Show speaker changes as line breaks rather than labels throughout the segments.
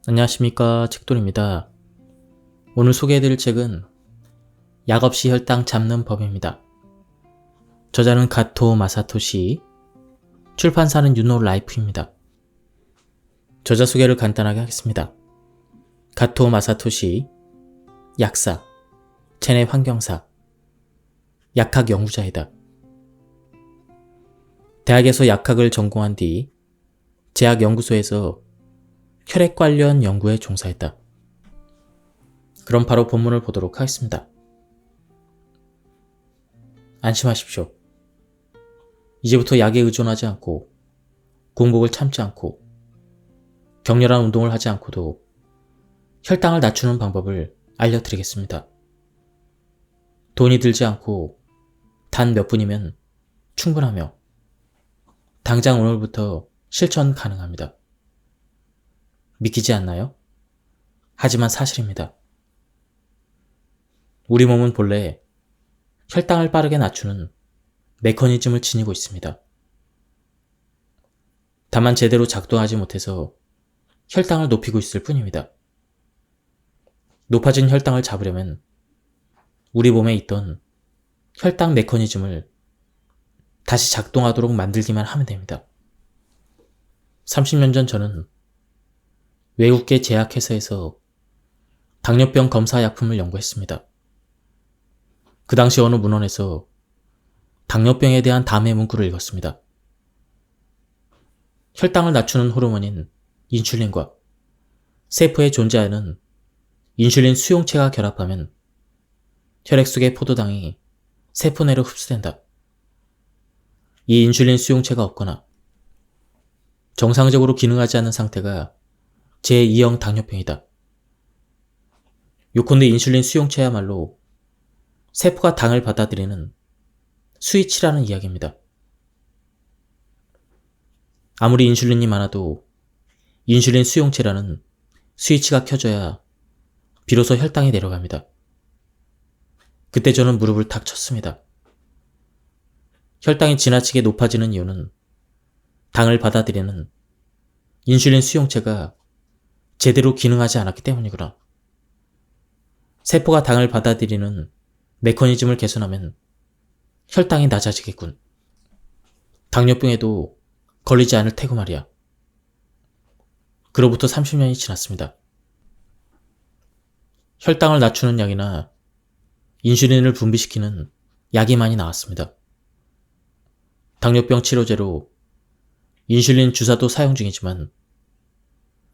안녕하십니까, 책돌입니다. 오늘 소개해드릴 책은 약 없이 혈당 잡는 법입니다. 저자는 가토 마사토시, 출판사는 유노라이프입니다. 저자 소개를 간단하게 하겠습니다. 가토 마사토시, 약사, 체내 환경사, 약학 연구자이다. 대학에서 약학을 전공한 뒤 제약연구소에서 혈액 관련 연구에 종사했다. 그럼 바로 본문을 보도록 하겠습니다. 안심하십시오. 이제부터 약에 의존하지 않고 공복을 참지 않고 격렬한 운동을 하지 않고도 혈당을 낮추는 방법을 알려드리겠습니다. 돈이 들지 않고 단 몇 분이면 충분하며 당장 오늘부터 실천 가능합니다. 믿기지 않나요? 하지만 사실입니다. 우리 몸은 본래 혈당을 빠르게 낮추는 메커니즘을 지니고 있습니다. 다만 제대로 작동하지 못해서 혈당을 높이고 있을 뿐입니다. 높아진 혈당을 잡으려면 우리 몸에 있던 혈당 메커니즘을 다시 작동하도록 만들기만 하면 됩니다. 30년 전 저는 외국계 제약회사에서 당뇨병 검사 약품을 연구했습니다. 그 당시 어느 문헌에서 당뇨병에 대한 담의 문구를 읽었습니다. 혈당을 낮추는 호르몬인 인슐린과 세포에 존재하는 인슐린 수용체가 결합하면 혈액 속의 포도당이 세포 내로 흡수된다. 이 인슐린 수용체가 없거나 정상적으로 기능하지 않는 상태가 제2형 당뇨병이다. 요컨대 인슐린 수용체야말로 세포가 당을 받아들이는 스위치라는 이야기입니다. 아무리 인슐린이 많아도 인슐린 수용체라는 스위치가 켜져야 비로소 혈당이 내려갑니다. 그때 저는 무릎을 탁 쳤습니다. 혈당이 지나치게 높아지는 이유는 당을 받아들이는 인슐린 수용체가 제대로 기능하지 않았기 때문이구나. 세포가 당을 받아들이는 메커니즘을 개선하면 혈당이 낮아지겠군. 당뇨병에도 걸리지 않을 테고 말이야. 그로부터 30년이 지났습니다. 혈당을 낮추는 약이나 인슐린을 분비시키는 약이 많이 나왔습니다. 당뇨병 치료제로 인슐린 주사도 사용 중이지만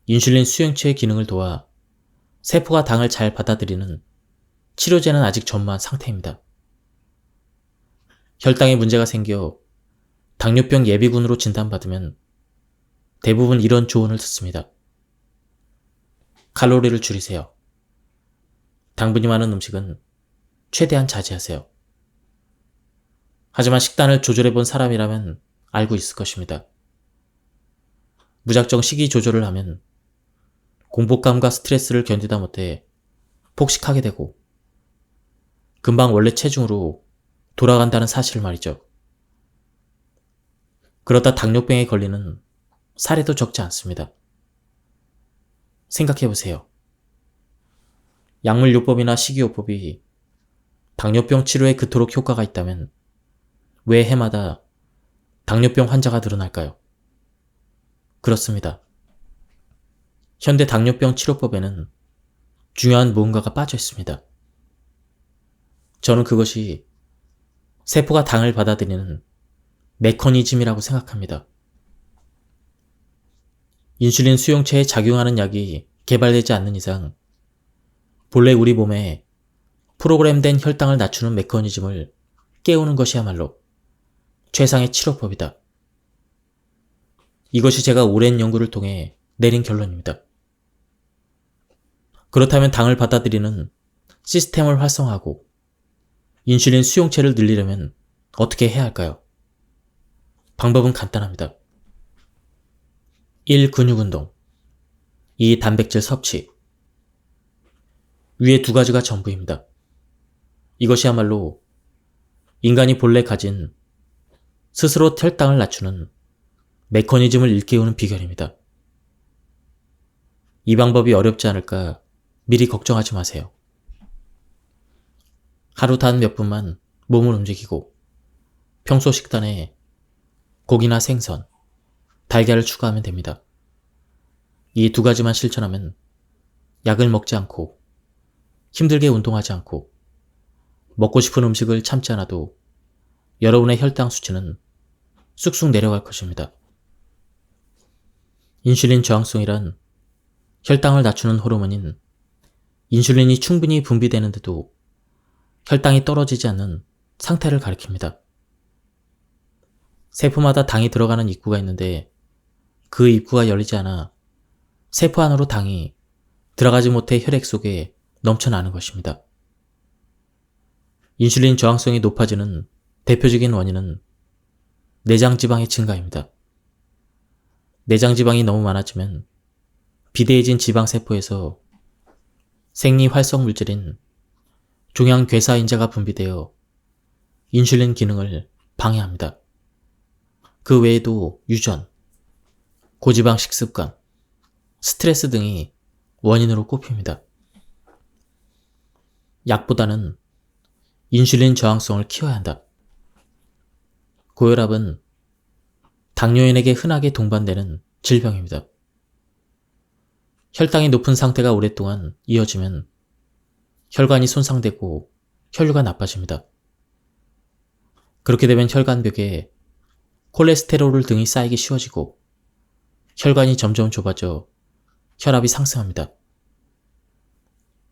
인슐린 수용체의 기능을 도와 세포가 당을 잘 받아들이는 치료제는 아직 전무한 상태입니다. 혈당에 문제가 생겨 당뇨병 예비군으로 진단받으면 대부분 이런 조언을 듣습니다. 칼로리를 줄이세요. 당분이 많은 음식은 최대한 자제하세요. 하지만 식단을 조절해본 사람이라면 알고 있을 것입니다. 무작정 식이 조절을 하면 공복감과 스트레스를 견디다 못해 폭식하게 되고 금방 원래 체중으로 돌아간다는 사실 말이죠. 그러다 당뇨병에 걸리는 사례도 적지 않습니다. 생각해보세요. 약물요법이나 식이요법이 당뇨병 치료에 그토록 효과가 있다면 왜 해마다 당뇨병 환자가 늘어날까요? 그렇습니다. 현대 당뇨병 치료법에는 중요한 무언가가 빠져 있습니다. 저는 그것이 세포가 당을 받아들이는 메커니즘이라고 생각합니다. 인슐린 수용체에 작용하는 약이 개발되지 않는 이상 본래 우리 몸에 프로그램된 혈당을 낮추는 메커니즘을 깨우는 것이야말로 최상의 치료법이다. 이것이 제가 오랜 연구를 통해 내린 결론입니다. 그렇다면 당을 받아들이는 시스템을 활성화하고 인슐린 수용체를 늘리려면 어떻게 해야 할까요? 방법은 간단합니다. 1. 근육운동 2. 단백질 섭취 위의 두 가지가 전부입니다. 이것이야말로 인간이 본래 가진 스스로 혈당을 낮추는 메커니즘을 일깨우는 비결입니다. 이 방법이 어렵지 않을까 미리 걱정하지 마세요. 하루 단 몇 분만 몸을 움직이고 평소 식단에 고기나 생선, 달걀을 추가하면 됩니다. 이 두 가지만 실천하면 약을 먹지 않고 힘들게 운동하지 않고 먹고 싶은 음식을 참지 않아도 여러분의 혈당 수치는 쑥쑥 내려갈 것입니다. 인슐린 저항성이란 혈당을 낮추는 호르몬인 인슐린이 충분히 분비되는데도 혈당이 떨어지지 않는 상태를 가리킵니다. 세포마다 당이 들어가는 입구가 있는데 그 입구가 열리지 않아 세포 안으로 당이 들어가지 못해 혈액 속에 넘쳐나는 것입니다. 인슐린 저항성이 높아지는 대표적인 원인은 내장지방의 증가입니다. 내장지방이 너무 많아지면 비대해진 지방세포에서 생리활성물질인 종양괴사인자가 분비되어 인슐린 기능을 방해합니다. 그 외에도 유전, 고지방 식습관, 스트레스 등이 원인으로 꼽힙니다. 약보다는 인슐린 저항성을 키워야 한다. 고혈압은 당뇨인에게 흔하게 동반되는 질병입니다. 혈당이 높은 상태가 오랫동안 이어지면 혈관이 손상되고 혈류가 나빠집니다. 그렇게 되면 혈관벽에 콜레스테롤 등이 쌓이기 쉬워지고 혈관이 점점 좁아져 혈압이 상승합니다.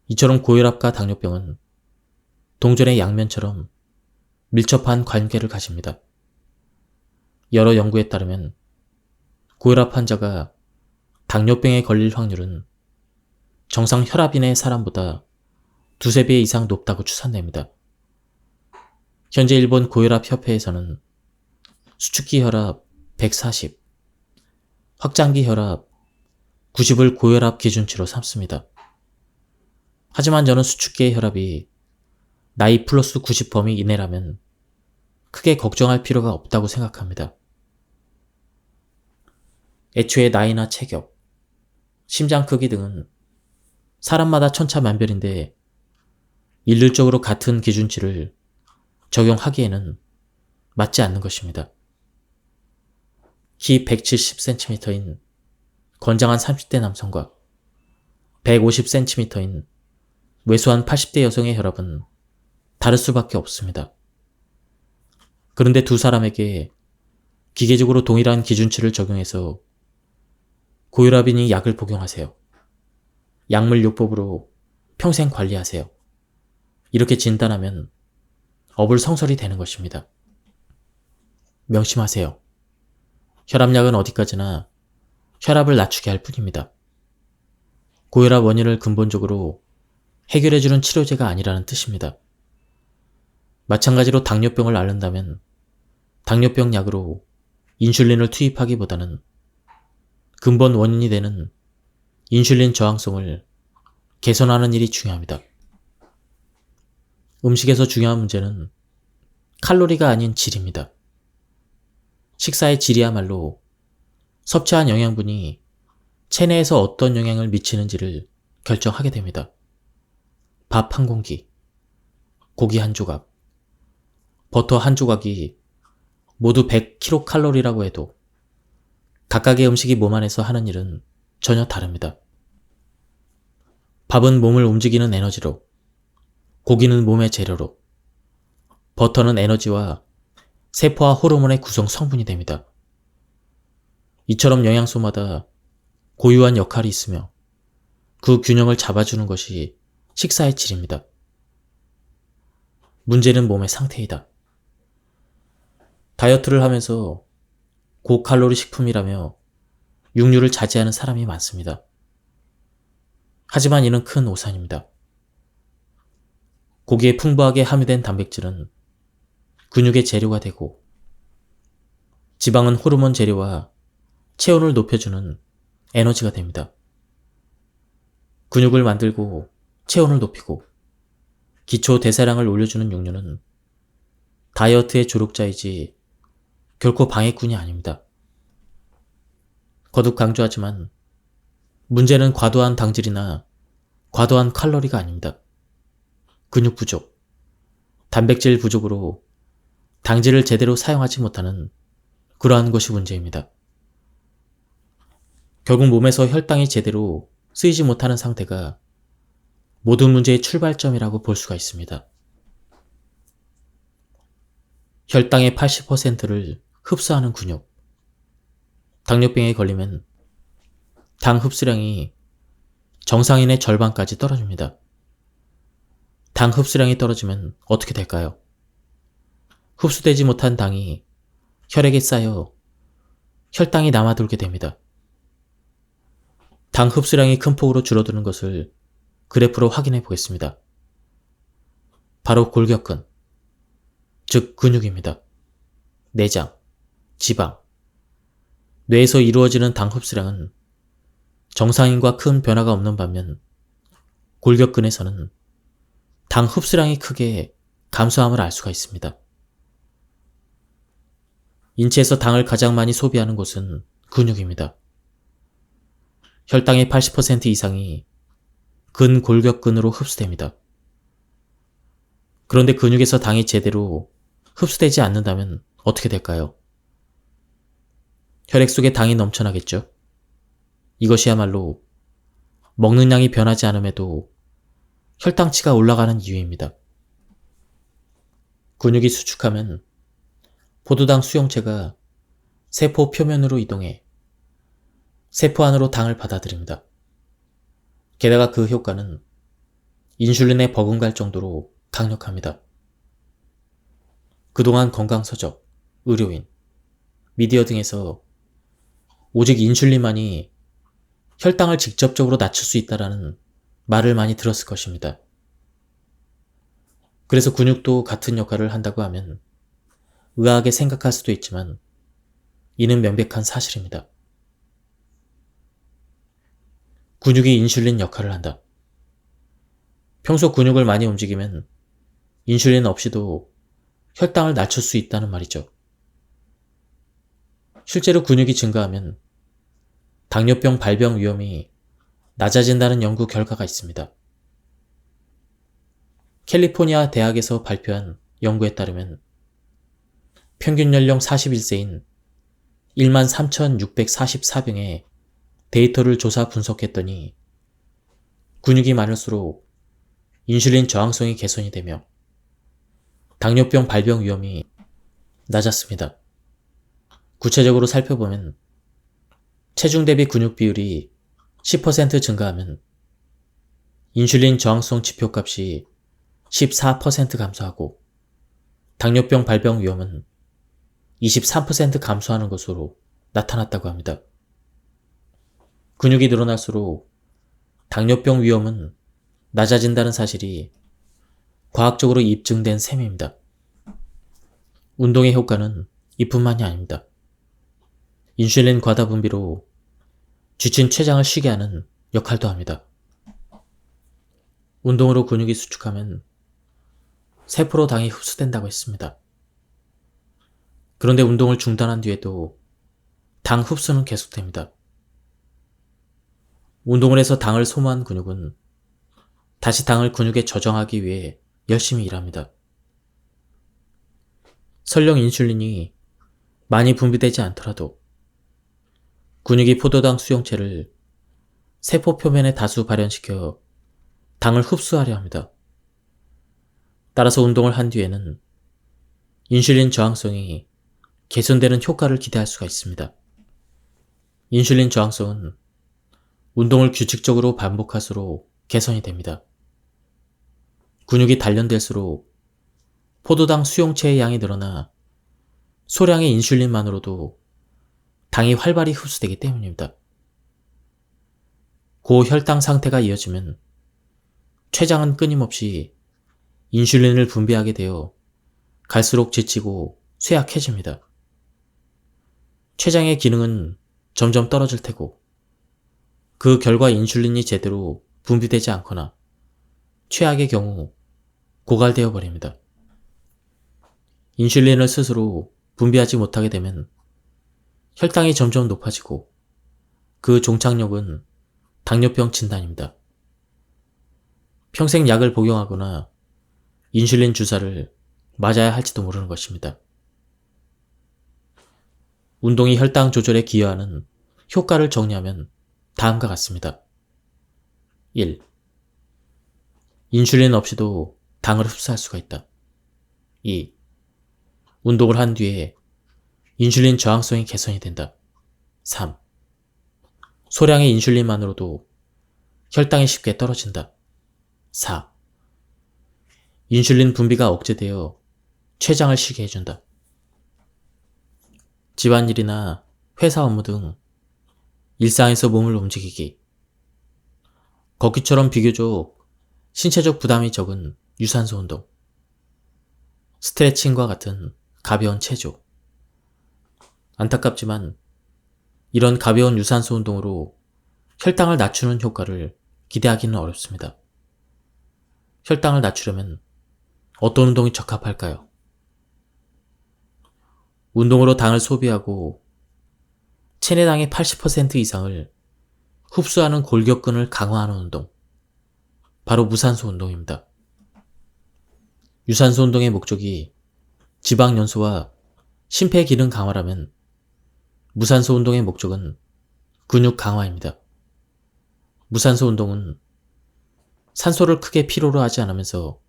이처럼 고혈압과 당뇨병은 동전의 양면처럼 밀접한 관계를 가집니다. 여러 연구에 따르면 고혈압 환자가 당뇨병에 걸릴 확률은 정상 혈압인의 사람보다 두세 배 이상 높다고 추산됩니다. 현재 일본 고혈압 협회에서는 수축기 혈압 140, 확장기 혈압 90을 고혈압 기준치로 삼습니다. 하지만 저는 수축기의 혈압이 나이 플러스 90 범위 이내라면 크게 걱정할 필요가 없다고 생각합니다. 애초에 나이나 체격, 심장 크기 등은 사람마다 천차만별인데 일률적으로 같은 기준치를 적용하기에는 맞지 않는 것입니다. 키 170cm인 건장한 30대 남성과 150cm인 왜소한 80대 여성의 혈압은 다를 수밖에 없습니다. 그런데 두 사람에게 기계적으로 동일한 기준치를 적용해서 고혈압이니 약을 복용하세요. 약물요법으로 평생 관리하세요. 이렇게 진단하면 어불성설이 되는 것입니다. 명심하세요. 혈압약은 어디까지나 혈압을 낮추게 할 뿐입니다. 고혈압 원인을 근본적으로 해결해주는 치료제가 아니라는 뜻입니다. 마찬가지로 당뇨병을 앓는다면 당뇨병 약으로 인슐린을 투입하기보다는 근본 원인이 되는 인슐린 저항성을 개선하는 일이 중요합니다. 음식에서 중요한 문제는 칼로리가 아닌 질입니다. 식사의 질이야말로 섭취한 영양분이 체내에서 어떤 영향을 미치는지를 결정하게 됩니다. 밥 한 공기, 고기 한 조각, 버터 한 조각이 모두 100kcal라고 해도 각각의 음식이 몸 안에서 하는 일은 전혀 다릅니다. 밥은 몸을 움직이는 에너지로, 고기는 몸의 재료로, 버터는 에너지와 세포와 호르몬의 구성 성분이 됩니다. 이처럼 영양소마다 고유한 역할이 있으며 그 균형을 잡아주는 것이 식사의 질입니다. 문제는 몸의 상태이다. 다이어트를 하면서 고칼로리 식품이라며 육류를 자제하는 사람이 많습니다. 하지만 이는 큰 오산입니다. 고기에 풍부하게 함유된 단백질은 근육의 재료가 되고 지방은 호르몬 재료와 체온을 높여주는 에너지가 됩니다. 근육을 만들고 체온을 높이고 기초 대사량을 올려주는 육류는 다이어트의 조력자이지 결코 방해꾼이 아닙니다. 거듭 강조하지만 문제는 과도한 당질이나 과도한 칼로리가 아닙니다. 근육 부족, 단백질 부족으로 당질을 제대로 사용하지 못하는 그러한 것이 문제입니다. 결국 몸에서 혈당이 제대로 쓰이지 못하는 상태가 모든 문제의 출발점이라고 볼 수가 있습니다. 혈당의 80%를 흡수하는 근육. 당뇨병에 걸리면 당 흡수량이 정상인의 절반까지 떨어집니다. 당 흡수량이 떨어지면 어떻게 될까요? 흡수되지 못한 당이 혈액에 쌓여 혈당이 남아돌게 됩니다. 당 흡수량이 큰 폭으로 줄어드는 것을 그래프로 확인해 보겠습니다. 바로 골격근, 즉 근육입니다. 내장, 지방, 뇌에서 이루어지는 당 흡수량은 정상인과 큰 변화가 없는 반면 골격근에서는 당 흡수량이 크게 감소함을 알 수가 있습니다. 인체에서 당을 가장 많이 소비하는 곳은 근육입니다. 혈당의 80% 이상이 근골격근으로 흡수됩니다. 그런데 근육에서 당이 제대로 흡수되지 않는다면 어떻게 될까요? 혈액 속에 당이 넘쳐나겠죠? 이것이야말로 먹는 양이 변하지 않음에도 혈당치가 올라가는 이유입니다. 근육이 수축하면 포도당 수용체가 세포 표면으로 이동해 세포 안으로 당을 받아들입니다. 게다가 그 효과는 인슐린에 버금갈 정도로 강력합니다. 그동안 건강서적, 의료인, 미디어 등에서 오직 인슐린만이 혈당을 직접적으로 낮출 수 있다라는 말을 많이 들었을 것입니다. 그래서 근육도 같은 역할을 한다고 하면 의아하게 생각할 수도 있지만 이는 명백한 사실입니다. 근육이 인슐린 역할을 한다. 평소 근육을 많이 움직이면 인슐린 없이도 혈당을 낮출 수 있다는 말이죠. 실제로 근육이 증가하면 당뇨병 발병 위험이 낮아진다는 연구 결과가 있습니다. 캘리포니아 대학에서 발표한 연구에 따르면 평균 연령 41세인 13,644명의 데이터를 조사 분석했더니 근육이 많을수록 인슐린 저항성이 개선이 되며 당뇨병 발병 위험이 낮았습니다. 구체적으로 살펴보면 체중 대비 근육 비율이 10% 증가하면 인슐린 저항성 지표값이 14% 감소하고 당뇨병 발병 위험은 23% 감소하는 것으로 나타났다고 합니다. 근육이 늘어날수록 당뇨병 위험은 낮아진다는 사실이 과학적으로 입증된 셈입니다. 운동의 효과는 이뿐만이 아닙니다. 인슐린 과다 분비로 지친 췌장을 쉬게 하는 역할도 합니다. 운동으로 근육이 수축하면 세포로 당이 흡수된다고 했습니다. 그런데 운동을 중단한 뒤에도 당 흡수는 계속됩니다. 운동을 해서 당을 소모한 근육은 다시 당을 근육에 저장하기 위해 열심히 일합니다. 설령 인슐린이 많이 분비되지 않더라도 근육이 포도당 수용체를 세포 표면에 다수 발현시켜 당을 흡수하려 합니다. 따라서 운동을 한 뒤에는 인슐린 저항성이 개선되는 효과를 기대할 수가 있습니다. 인슐린 저항성은 운동을 규칙적으로 반복할수록 개선이 됩니다. 근육이 단련될수록 포도당 수용체의 양이 늘어나 소량의 인슐린만으로도 당이 활발히 흡수되기 때문입니다. 고혈당 상태가 이어지면 췌장은 끊임없이 인슐린을 분비하게 되어 갈수록 지치고 쇠약해집니다. 췌장의 기능은 점점 떨어질 테고 그 결과 인슐린이 제대로 분비되지 않거나 최악의 경우 고갈되어 버립니다. 인슐린을 스스로 분비하지 못하게 되면 혈당이 점점 높아지고 그 종착역은 당뇨병 진단입니다. 평생 약을 복용하거나 인슐린 주사를 맞아야 할지도 모르는 것입니다. 운동이 혈당 조절에 기여하는 효과를 정리하면 다음과 같습니다. 1. 인슐린 없이도 당을 흡수할 수가 있다. 2. 운동을 한 뒤에 인슐린 저항성이 개선이 된다. 3. 소량의 인슐린만으로도 혈당이 쉽게 떨어진다. 4. 인슐린 분비가 억제되어 췌장을 쉬게 해준다. 집안일이나 회사 업무 등 일상에서 몸을 움직이기, 걷기처럼 비교적 신체적 부담이 적은 유산소 운동, 스트레칭과 같은 가벼운 체조. 안타깝지만 이런 가벼운 유산소 운동으로 혈당을 낮추는 효과를 기대하기는 어렵습니다. 혈당을 낮추려면 어떤 운동이 적합할까요? 운동으로 당을 소비하고 체내당의 80% 이상을 흡수하는 골격근을 강화하는 운동, 바로 무산소 운동입니다. 유산소 운동의 목적이 지방 연소와 심폐기능 강화라면 무산소 운동의 목적은 근육 강화입니다. 무산소 운동은 산소를 크게 필요로 하지 않으면서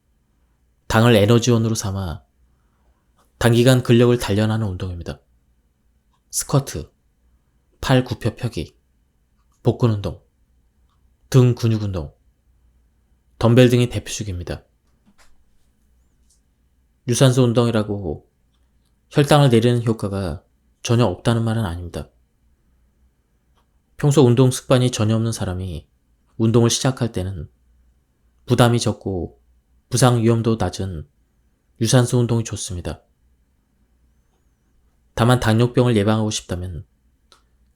당을 에너지원으로 삼아 단기간 근력을 단련하는 운동입니다. 스쿼트, 팔 굽혀 펴기, 복근 운동, 등 근육 운동, 덤벨 등이 대표적입니다. 유산소 운동이라고 혈당을 내리는 효과가 전혀 없다는 말은 아닙니다. 평소 운동 습관이 전혀 없는 사람이 운동을 시작할 때는 부담이 적고 부상 위험도 낮은 유산소 운동이 좋습니다. 다만 당뇨병을 예방하고 싶다면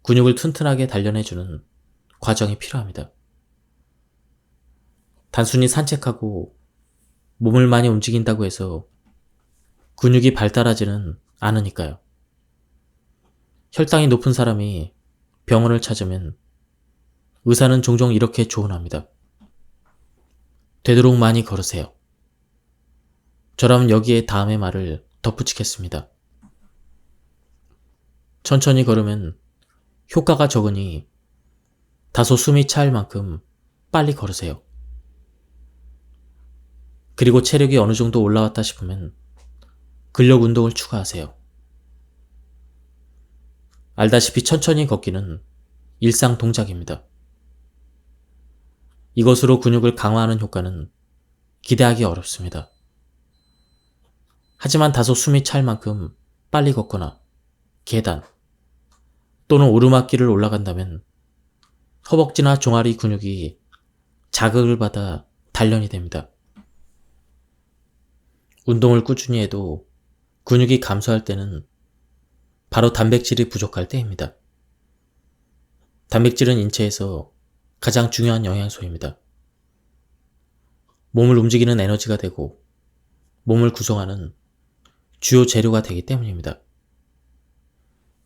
근육을 튼튼하게 단련해주는 과정이 필요합니다. 단순히 산책하고 몸을 많이 움직인다고 해서 근육이 발달하지는 않으니까요. 혈당이 높은 사람이 병원을 찾으면 의사는 종종 이렇게 조언합니다. 되도록 많이 걸으세요. 저라면 여기에 다음의 말을 덧붙이겠습니다. 천천히 걸으면 효과가 적으니 다소 숨이 차일 만큼 빨리 걸으세요. 그리고 체력이 어느 정도 올라왔다 싶으면 근력 운동을 추가하세요. 알다시피 천천히 걷기는 일상 동작입니다. 이것으로 근육을 강화하는 효과는 기대하기 어렵습니다. 하지만 다소 숨이 찰 만큼 빨리 걷거나 계단 또는 오르막길을 올라간다면 허벅지나 종아리 근육이 자극을 받아 단련이 됩니다. 운동을 꾸준히 해도 근육이 감소할 때는 바로 단백질이 부족할 때입니다. 단백질은 인체에서 가장 중요한 영양소입니다. 몸을 움직이는 에너지가 되고 몸을 구성하는 주요 재료가 되기 때문입니다.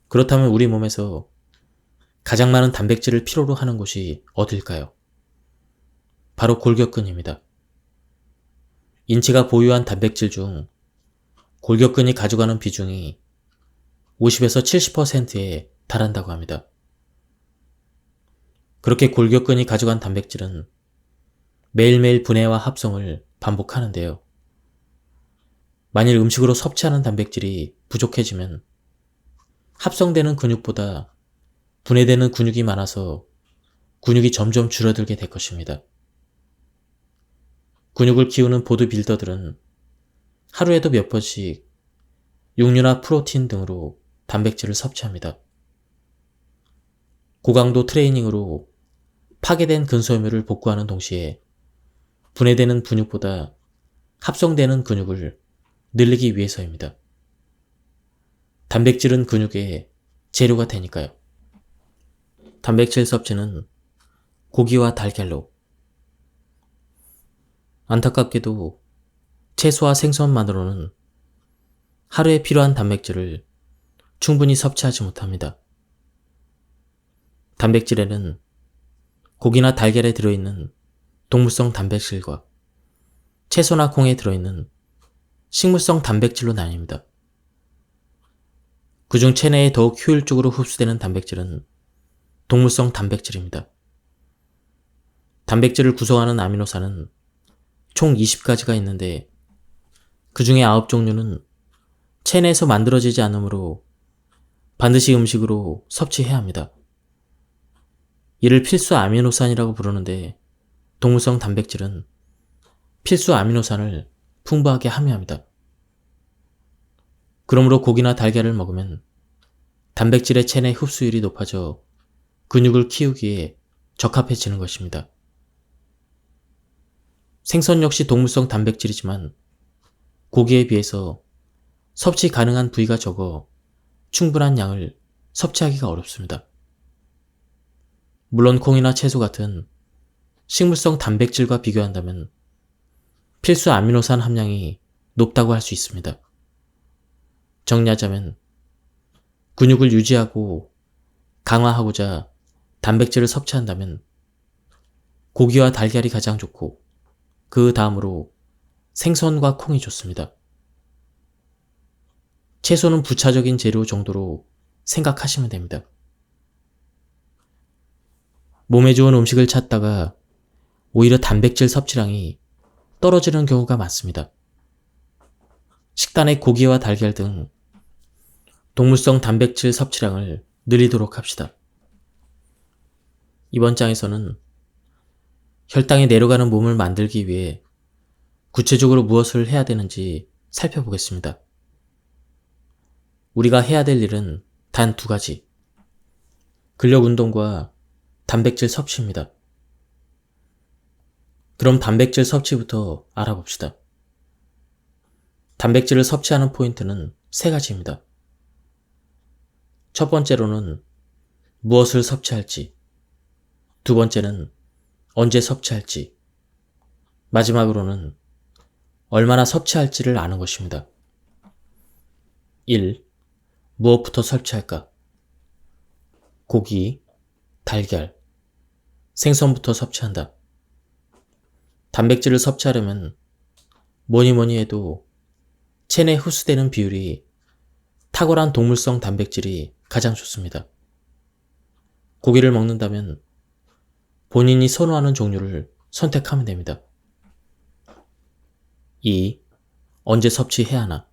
그렇다면 우리 몸에서 가장 많은 단백질을 필요로 하는 곳이 어딜까요? 바로 골격근입니다. 인체가 보유한 단백질 중 골격근이 가져가는 비중이 50에서 70%에 달한다고 합니다. 그렇게 골격근이 가져간 단백질은 매일매일 분해와 합성을 반복하는데요. 만일 음식으로 섭취하는 단백질이 부족해지면 합성되는 근육보다 분해되는 근육이 많아서 근육이 점점 줄어들게 될 것입니다. 근육을 키우는 보드빌더들은 하루에도 몇 번씩 육류나 프로틴 등으로 단백질을 섭취합니다. 고강도 트레이닝으로 파괴된 근소염을 복구하는 동시에 분해되는 근육보다 합성되는 근육을 늘리기 위해서입니다. 단백질은 근육의 재료가 되니까요. 단백질 섭취는 고기와 달걀로, 안타깝게도 채소와 생선만으로는 하루에 필요한 단백질을 충분히 섭취하지 못합니다. 단백질에는 고기나 달걀에 들어있는 동물성 단백질과 채소나 콩에 들어있는 식물성 단백질로 나뉩니다. 그중 체내에 더욱 효율적으로 흡수되는 단백질은 동물성 단백질입니다. 단백질을 구성하는 아미노산은 총 20가지가 있는데 그 중에 9종류는 체내에서 만들어지지 않으므로 반드시 음식으로 섭취해야 합니다. 이를 필수 아미노산이라고 부르는데 동물성 단백질은 필수 아미노산을 풍부하게 함유합니다. 그러므로 고기나 달걀을 먹으면 단백질의 체내 흡수율이 높아져 근육을 키우기에 적합해지는 것입니다. 생선 역시 동물성 단백질이지만 고기에 비해서 섭취 가능한 부위가 적어 충분한 양을 섭취하기가 어렵습니다. 물론 콩이나 채소 같은 식물성 단백질과 비교한다면 필수 아미노산 함량이 높다고 할 수 있습니다. 정리하자면 근육을 유지하고 강화하고자 단백질을 섭취한다면 고기와 달걀이 가장 좋고 그 다음으로 생선과 콩이 좋습니다. 채소는 부차적인 재료 정도로 생각하시면 됩니다. 몸에 좋은 음식을 찾다가 오히려 단백질 섭취량이 떨어지는 경우가 많습니다. 식단에 고기와 달걀 등 동물성 단백질 섭취량을 늘리도록 합시다. 이번 장에서는 혈당이 내려가는 몸을 만들기 위해 구체적으로 무엇을 해야 되는지 살펴보겠습니다. 우리가 해야 될 일은 단 2가지. 근력 운동과 단백질 섭취입니다. 그럼 단백질 섭취부터 알아봅시다. 단백질을 섭취하는 포인트는 3가지입니다. 첫 번째로는 무엇을 섭취할지, 두 번째는 언제 섭취할지, 마지막으로는 얼마나 섭취할지를 아는 것입니다. 1. 무엇부터 섭취할까? 고기, 달걀, 생선부터 섭취한다. 단백질을 섭취하려면 뭐니 해도 체내 흡수되는 비율이 탁월한 동물성 단백질이 가장 좋습니다. 고기를 먹는다면 본인이 선호하는 종류를 선택하면 됩니다. 2. 언제 섭취해야 하나?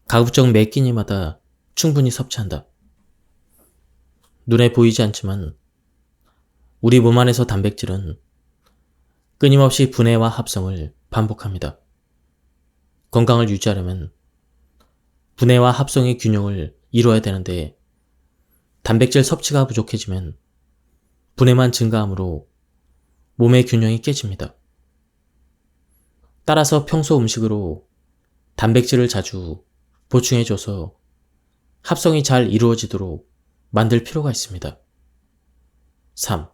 가급적 매 끼니마다 충분히 섭취한다. 눈에 보이지 않지만 우리 몸 안에서 단백질은 끊임없이 분해와 합성을 반복합니다. 건강을 유지하려면 분해와 합성의 균형을 이루어야 되는데 단백질 섭취가 부족해지면 분해만 증가하므로 몸의 균형이 깨집니다. 따라서 평소 음식으로 단백질을 자주 보충해줘서 합성이 잘 이루어지도록 만들 필요가 있습니다. 3.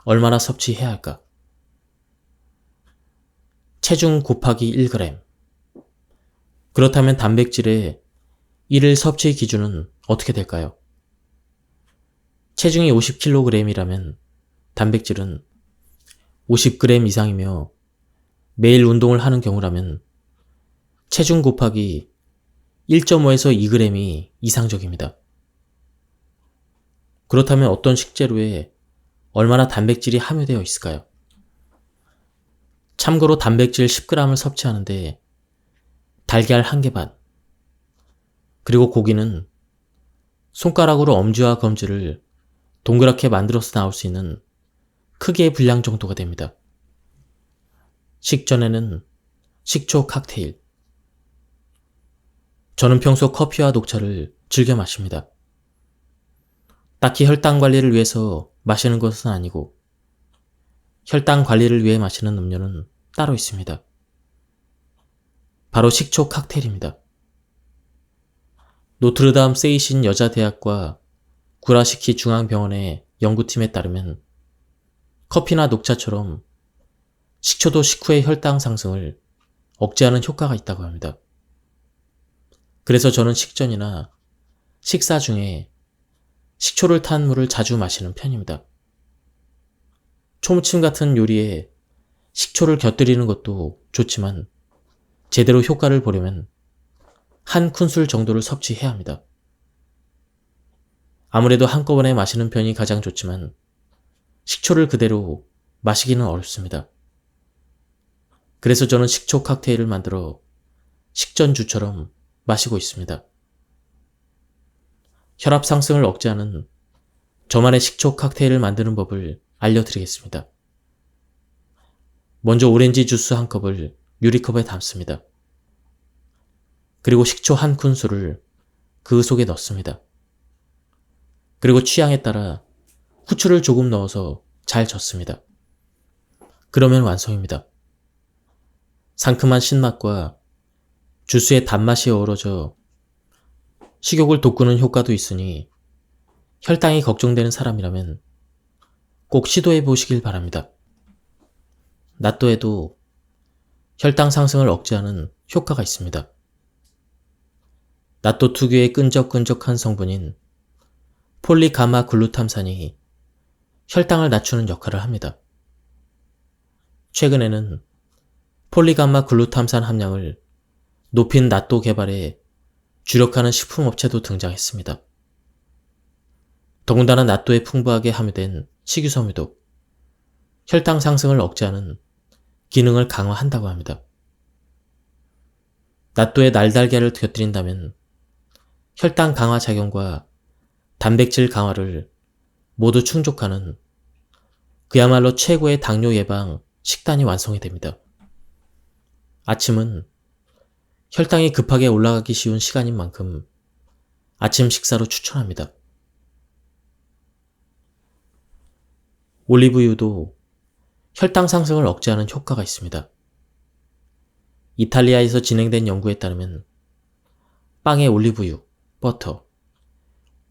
얼마나 섭취해야 할까? 체중 곱하기 1g. 그렇다면 단백질의 1일 섭취 기준은 어떻게 될까요? 체중이 50kg이라면 단백질은 50g 이상이며 매일 운동을 하는 경우라면 체중 곱하기 1.5에서 2g이 이상적입니다. 그렇다면 어떤 식재료에 얼마나 단백질이 함유되어 있을까요? 참고로 단백질 10g을 섭취하는데 달걀 1개 반, 그리고 고기는 손가락으로 엄지와 검지를 동그랗게 만들어서 나올 수 있는 크기의 분량 정도가 됩니다. 식전에는 식초 칵테일. 저는 평소 커피와 녹차를 즐겨 마십니다. 딱히 혈당 관리를 위해서 마시는 것은 아니고 혈당 관리를 위해 마시는 음료는 따로 있습니다. 바로 식초 칵테일입니다. 노트르담 세이신 여자대학과 구라시키 중앙병원의 연구팀에 따르면 커피나 녹차처럼 식초도 식후의 혈당 상승을 억제하는 효과가 있다고 합니다. 그래서 저는 식전이나 식사 중에 식초를 탄 물을 자주 마시는 편입니다. 초무침 같은 요리에 식초를 곁들이는 것도 좋지만 제대로 효과를 보려면 한 큰술 정도를 섭취해야 합니다. 아무래도 한꺼번에 마시는 편이 가장 좋지만 식초를 그대로 마시기는 어렵습니다. 그래서 저는 식초 칵테일을 만들어 식전주처럼 마시고 있습니다. 혈압 상승을 억제하는 저만의 식초 칵테일을 만드는 법을 알려드리겠습니다. 먼저 오렌지 주스 한 컵을 유리컵에 담습니다. 그리고 식초 한 큰술을 그 속에 넣습니다. 그리고 취향에 따라 후추를 조금 넣어서 잘 젓습니다. 그러면 완성입니다. 상큼한 신맛과 주스의 단맛이 어우러져 식욕을 돋구는 효과도 있으니 혈당이 걱정되는 사람이라면 꼭 시도해 보시길 바랍니다. 낫또에도 혈당 상승을 억제하는 효과가 있습니다. 낫또 특유의 끈적끈적한 성분인 폴리가마 글루탐산이 혈당을 낮추는 역할을 합니다. 최근에는 폴리가마 글루탐산 함량을 높인 낫또 개발에 주력하는 식품업체도 등장했습니다. 더군다나 낫또에 풍부하게 함유된 식이섬유도 혈당 상승을 억제하는 기능을 강화한다고 합니다. 낫또에 날달걀을 곁들인다면 혈당 강화 작용과 단백질 강화를 모두 충족하는 그야말로 최고의 당뇨 예방 식단이 완성이 됩니다. 아침은 혈당이 급하게 올라가기 쉬운 시간인 만큼 아침 식사로 추천합니다. 올리브유도 혈당 상승을 억제하는 효과가 있습니다. 이탈리아에서 진행된 연구에 따르면 빵에 올리브유, 버터,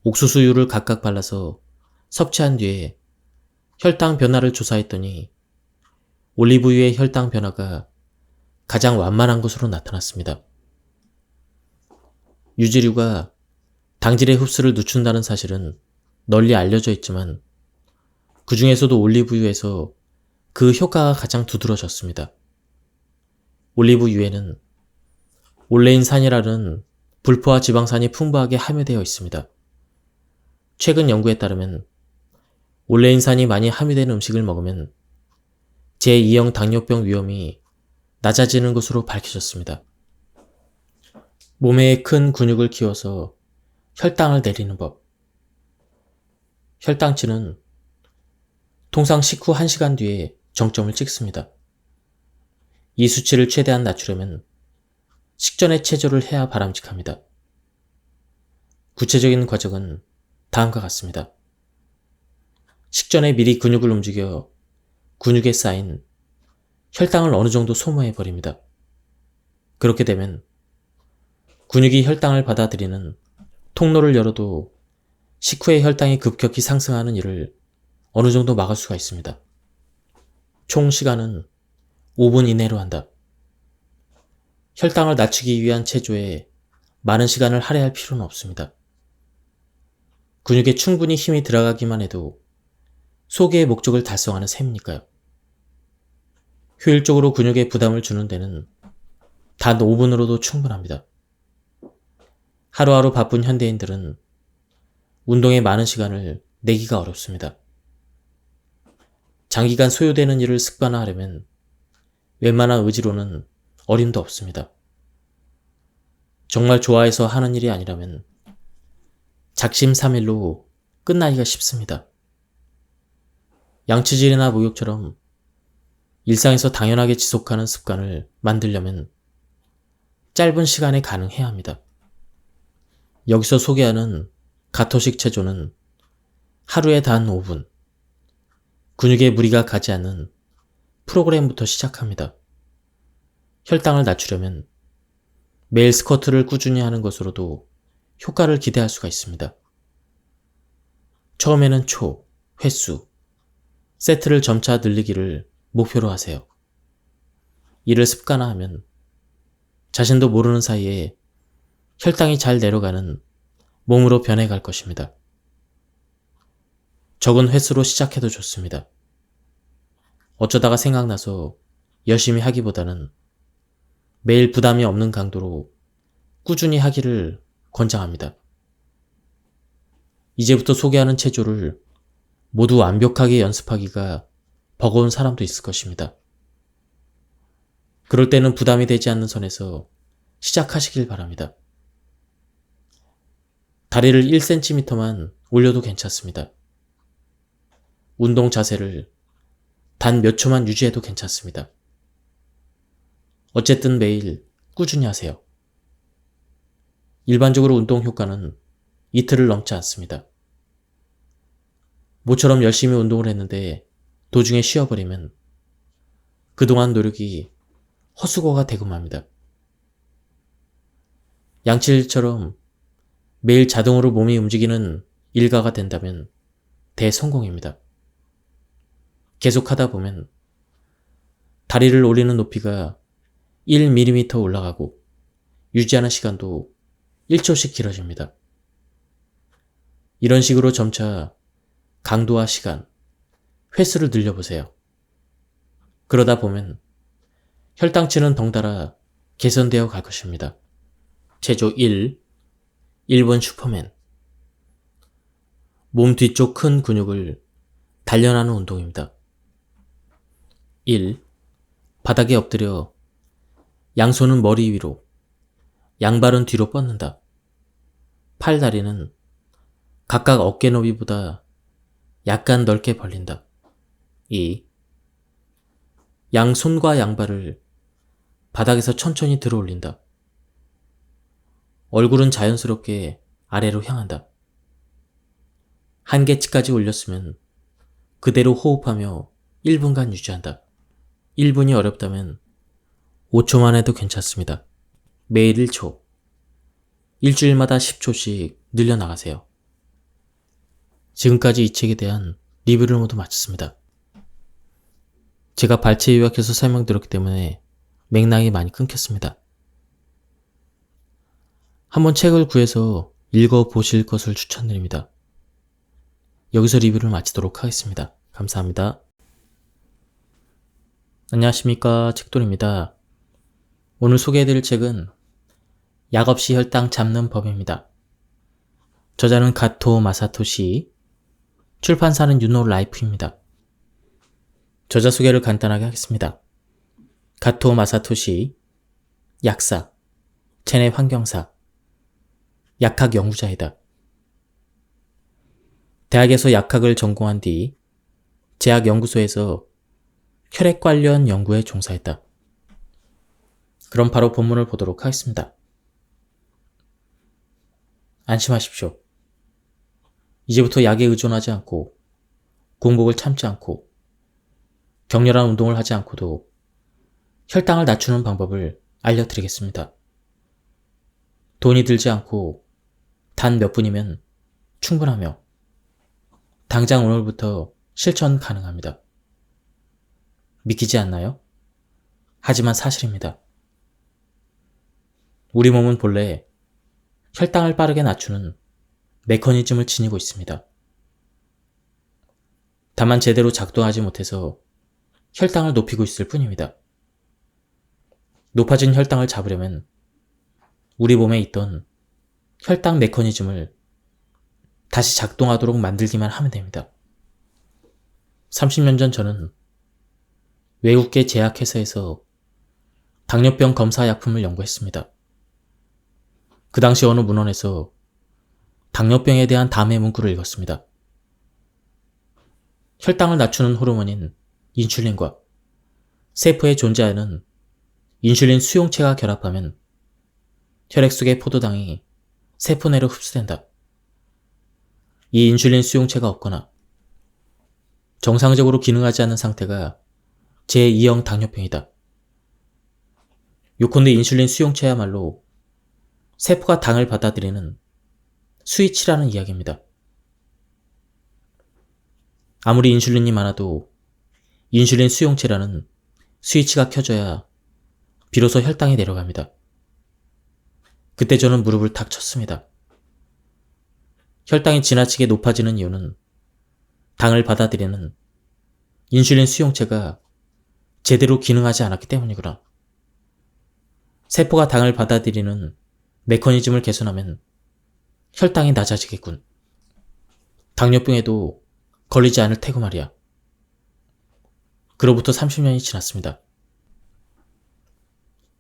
옥수수유를 각각 발라서 섭취한 뒤에 혈당 변화를 조사했더니 올리브유의 혈당 변화가 가장 완만한 것으로 나타났습니다. 유지류가 당질의 흡수를 늦춘다는 사실은 널리 알려져 있지만 그 중에서도 올리브유에서 그 효과가 가장 두드러졌습니다. 올리브유에는 올레인산이라는 불포화 지방산이 풍부하게 함유되어 있습니다. 최근 연구에 따르면 올레인산이 많이 함유된 음식을 먹으면 제2형 당뇨병 위험이 낮아지는 것으로 밝혀졌습니다. 몸에 큰 근육을 키워서 혈당을 내리는 법. 혈당치는 통상 식후 1시간 뒤에 정점을 찍습니다. 이 수치를 최대한 낮추려면 식전에 체조를 해야 바람직합니다. 구체적인 과정은 다음과 같습니다. 식전에 미리 근육을 움직여 근육에 쌓인 혈당을 어느 정도 소모해버립니다. 그렇게 되면 근육이 혈당을 받아들이는 통로를 열어도 식후에 혈당이 급격히 상승하는 일을 어느 정도 막을 수가 있습니다. 총 시간은 5분 이내로 한다. 혈당을 낮추기 위한 체조에 많은 시간을 할애할 필요는 없습니다. 근육에 충분히 힘이 들어가기만 해도 소개의 목적을 달성하는 셈이니까요. 효율적으로 근육에 부담을 주는 데는 단 5분으로도 충분합니다. 하루하루 바쁜 현대인들은 운동에 많은 시간을 내기가 어렵습니다. 장기간 소요되는 일을 습관화하려면 웬만한 의지로는 어림도 없습니다. 정말 좋아해서 하는 일이 아니라면 작심삼일로 끝나기가 쉽습니다. 양치질이나 목욕처럼 일상에서 당연하게 지속하는 습관을 만들려면 짧은 시간에 가능해야 합니다. 여기서 소개하는 가토식 체조는 하루에 단 5분, 근육에 무리가 가지 않는 프로그램부터 시작합니다. 혈당을 낮추려면 매일 스쿼트를 꾸준히 하는 것으로도 효과를 기대할 수가 있습니다. 처음에는 초, 횟수, 세트를 점차 늘리기를 목표로 하세요. 이를 습관화하면 자신도 모르는 사이에 혈당이 잘 내려가는 몸으로 변해갈 것입니다. 적은 횟수로 시작해도 좋습니다. 어쩌다가 생각나서 열심히 하기보다는 매일 부담이 없는 강도로 꾸준히 하기를 권장합니다. 이제부터 소개하는 체조를 모두 완벽하게 연습하기가 버거운 사람도 있을 것입니다. 그럴 때는 부담이 되지 않는 선에서 시작하시길 바랍니다. 다리를 1cm만 올려도 괜찮습니다. 운동 자세를 단 몇 초만 유지해도 괜찮습니다. 어쨌든 매일 꾸준히 하세요. 일반적으로 운동 효과는 이틀을 넘지 않습니다. 모처럼 열심히 운동을 했는데 도중에 쉬어버리면 그동안 노력이 헛수고가 되고 맙니다. 양치질처럼 매일 자동으로 몸이 움직이는 일과가 된다면 대성공입니다. 계속 하다 보면 다리를 올리는 높이가 1mm 올라가고 유지하는 시간도 1초씩 길어집니다. 이런 식으로 점차 강도와 시간, 횟수를 늘려보세요. 그러다 보면 혈당치는 덩달아 개선되어 갈 것입니다. 체조 1. 1번 슈퍼맨. 몸 뒤쪽 큰 근육을 단련하는 운동입니다. 1. 바닥에 엎드려 양손은 머리 위로, 양발은 뒤로 뻗는다. 팔, 다리는 각각 어깨 너비보다 약간 넓게 벌린다. 2. 양손과 양발을 바닥에서 천천히 들어 올린다. 얼굴은 자연스럽게 아래로 향한다. 한계치까지 올렸으면 그대로 호흡하며 1분간 유지한다. 1분이 어렵다면 5초만 해도 괜찮습니다. 매일 1초, 일주일마다 10초씩 늘려나가세요. 지금까지 이 책에 대한 리뷰를 모두 마쳤습니다. 제가 발췌 요약해서 설명드렸기 때문에 맥락이 많이 끊겼습니다. 한번 책을 구해서 읽어보실 것을 추천드립니다. 여기서 리뷰를 마치도록 하겠습니다. 감사합니다. 안녕하십니까, 책돌입니다. 오늘 소개해드릴 책은 약 없이 혈당 잡는 법입니다. 저자는 가토 마사토시, 출판사는 유노라이프입니다. 저자 소개를 간단하게 하겠습니다. 가토 마사토시, 약사, 체내 환경사, 약학 연구자이다. 대학에서 약학을 전공한 뒤 제약연구소에서 혈액 관련 연구에 종사했다. 그럼 바로 본문을 보도록 하겠습니다. 안심하십시오. 이제부터 약에 의존하지 않고 공복을 참지 않고 격렬한 운동을 하지 않고도 혈당을 낮추는 방법을 알려드리겠습니다. 돈이 들지 않고 단 몇 분이면 충분하며 당장 오늘부터 실천 가능합니다. 믿기지 않나요? 하지만 사실입니다. 우리 몸은 본래 혈당을 빠르게 낮추는 메커니즘을 지니고 있습니다. 다만 제대로 작동하지 못해서 혈당을 높이고 있을 뿐입니다. 높아진 혈당을 잡으려면 우리 몸에 있던 혈당 메커니즘을 다시 작동하도록 만들기만 하면 됩니다. 30년 전 저는 외국계 제약회사에서 당뇨병 검사 약품을 연구했습니다. 그 당시 어느 문헌에서 당뇨병에 대한 담의 문구를 읽었습니다. 혈당을 낮추는 호르몬인 인슐린과 세포에 존재하는 인슐린 수용체가 결합하면 혈액 속의 포도당이 세포 내로 흡수된다. 이 인슐린 수용체가 없거나 정상적으로 기능하지 않는 상태가 제2형 당뇨병이다. 요컨대 인슐린 수용체야말로 세포가 당을 받아들이는 스위치라는 이야기입니다. 아무리 인슐린이 많아도 인슐린 수용체라는 스위치가 켜져야 비로소 혈당이 내려갑니다. 그때 저는 무릎을 탁 쳤습니다. 혈당이 지나치게 높아지는 이유는 당을 받아들이는 인슐린 수용체가 제대로 기능하지 않았기 때문이구나. 세포가 당을 받아들이는 메커니즘을 개선하면 혈당이 낮아지겠군. 당뇨병에도 걸리지 않을 테고 말이야. 그로부터 30년이 지났습니다.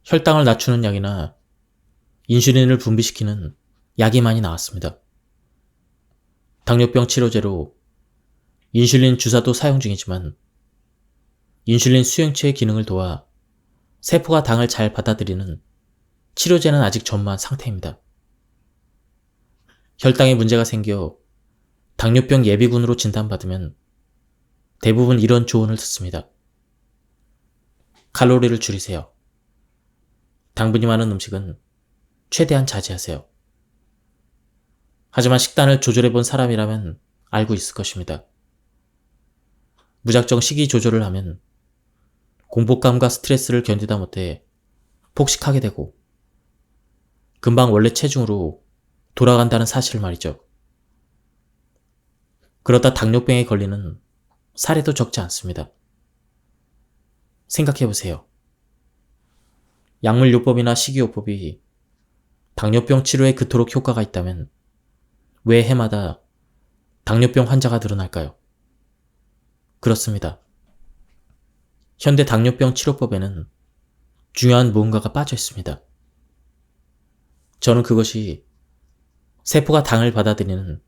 혈당을 낮추는 약이나 인슐린을 분비시키는 약이 많이 나왔습니다. 당뇨병 치료제로 인슐린 주사도 사용 중이지만 인슐린 수용체의 기능을 도와 세포가 당을 잘 받아들이는 치료제는 아직 전무한 상태입니다. 혈당에 문제가 생겨 당뇨병 예비군으로 진단받으면 대부분 이런 조언을 듣습니다. 칼로리를 줄이세요. 당분이 많은 음식은 최대한 자제하세요. 하지만 식단을 조절해본 사람이라면 알고 있을 것입니다. 무작정 식이 조절을 하면 공복감과 스트레스를 견디다 못해 폭식하게 되고 금방 원래 체중으로 돌아간다는 사실을 말이죠. 그러다 당뇨병에 걸리는 사례도 적지 않습니다. 생각해보세요. 약물요법이나 식이요법이 당뇨병 치료에 그토록 효과가 있다면 왜 해마다 당뇨병 환자가 늘어날까요? 그렇습니다. 현대 당뇨병 치료법에는 중요한 무언가가 빠져 있습니다. 저는 그것이 세포가 당을 받아들이는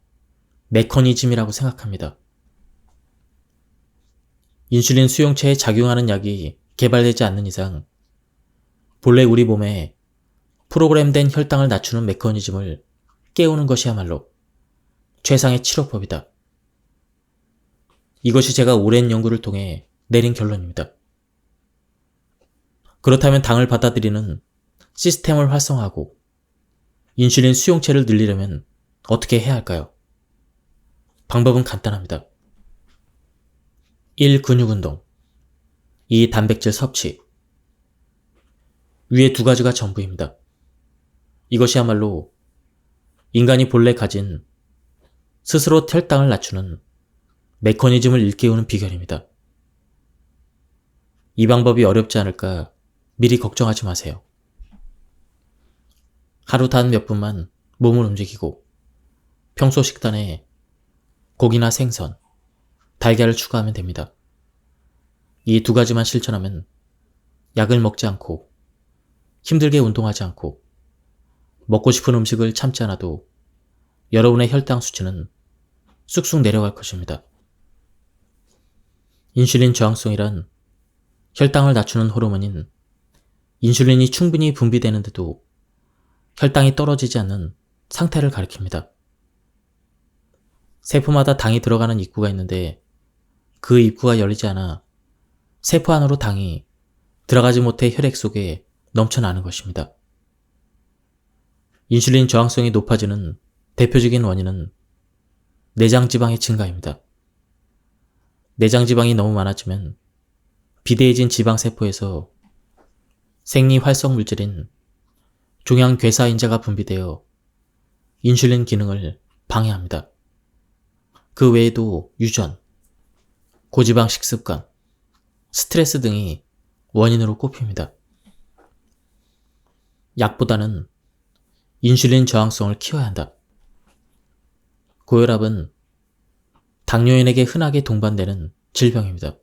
메커니즘이라고 생각합니다. 인슐린 수용체에 작용하는 약이 개발되지 않는 이상 본래 우리 몸에 프로그램된 혈당을 낮추는 메커니즘을 깨우는 것이야말로 최상의 치료법이다. 이것이 제가 오랜 연구를 통해 내린 결론입니다. 그렇다면 당을 받아들이는 시스템을 활성화하고 인슐린 수용체를 늘리려면 어떻게 해야 할까요? 방법은 간단합니다. 1. 근육운동 2. 단백질 섭취 위의 두 가지가 전부입니다. 이것이야말로 인간이 본래 가진 스스로 혈당을 낮추는 메커니즘을 일깨우는 비결입니다. 이 방법이 어렵지 않을까 미리 걱정하지 마세요. 하루 단 몇 분만 몸을 움직이고 평소 식단에 고기나 생선, 달걀을 추가하면 됩니다. 이 두 가지만 실천하면 약을 먹지 않고 힘들게 운동하지 않고 먹고 싶은 음식을 참지 않아도 여러분의 혈당 수치는 쑥쑥 내려갈 것입니다. 인슐린 저항성이란 혈당을 낮추는 호르몬인 인슐린이 충분히 분비되는데도 혈당이 떨어지지 않는 상태를 가리킵니다. 세포마다 당이 들어가는 입구가 있는데 그 입구가 열리지 않아 세포 안으로 당이 들어가지 못해 혈액 속에 넘쳐나는 것입니다. 인슐린 저항성이 높아지는 대표적인 원인은 내장지방의 증가입니다. 내장지방이 너무 많아지면 비대해진 지방세포에서 생리활성물질인 종양괴사인자가 분비되어 인슐린 기능을 방해합니다. 그 외에도 유전, 고지방 식습관, 스트레스 등이 원인으로 꼽힙니다. 약보다는 인슐린 저항성을 키워야 한다. 고혈압은 당뇨인에게 흔하게 동반되는 질병입니다.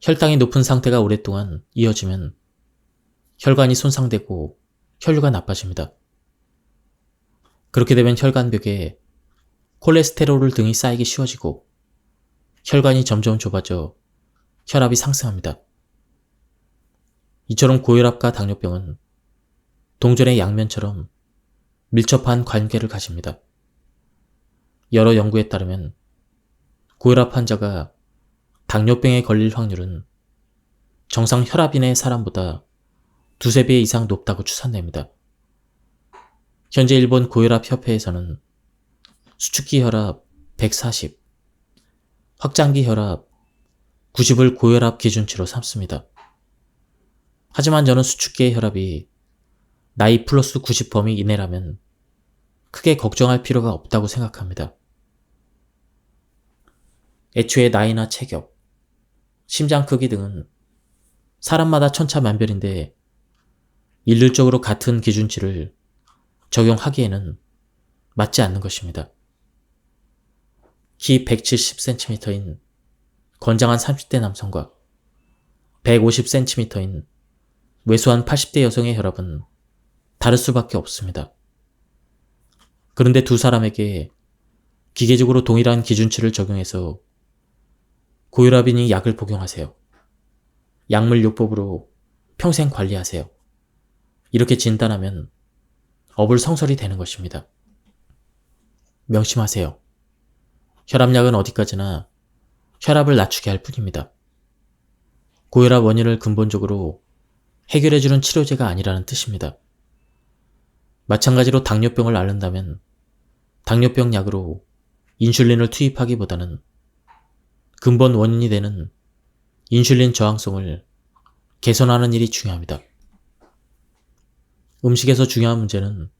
혈당이 높은 상태가 오랫동안 이어지면 혈관이 손상되고 혈류가 나빠집니다. 그렇게 되면 혈관벽에 콜레스테롤 등이 쌓이기 쉬워지고 혈관이 점점 좁아져 혈압이 상승합니다. 이처럼 고혈압과 당뇨병은 동전의 양면처럼 밀접한 관계를 가집니다. 여러 연구에 따르면 고혈압 환자가 당뇨병에 걸릴 확률은 정상 혈압인의 사람보다 두세 배 이상 높다고 추산됩니다. 현재 일본 고혈압 협회에서는 수축기 혈압 140, 확장기 혈압 90을 고혈압 기준치로 삼습니다. 하지만 저는 수축기의 혈압이 나이 플러스 90 범위 이내라면 크게 걱정할 필요가 없다고 생각합니다. 애초에 나이나 체격, 심장 크기 등은 사람마다 천차만별인데 일률적으로 같은 기준치를 적용하기에는 맞지 않는 것입니다. 키 170cm인 건장한 30대 남성과 150cm인 왜소한 80대 여성의 혈압은 다를 수밖에 없습니다. 그런데 두 사람에게 기계적으로 동일한 기준치를 적용해서 고혈압이니 약을 복용하세요. 약물요법으로 평생 관리하세요. 이렇게 진단하면 어불성설이 되는 것입니다. 명심하세요. 혈압약은 어디까지나 혈압을 낮추게 할 뿐입니다. 고혈압 원인을 근본적으로 해결해주는 치료제가 아니라는 뜻입니다. 마찬가지로 당뇨병을 앓는다면 당뇨병 약으로 인슐린을 투입하기보다는 근본 원인이 되는 인슐린 저항성을 개선하는 일이 중요합니다. 음식에서 중요한 문제는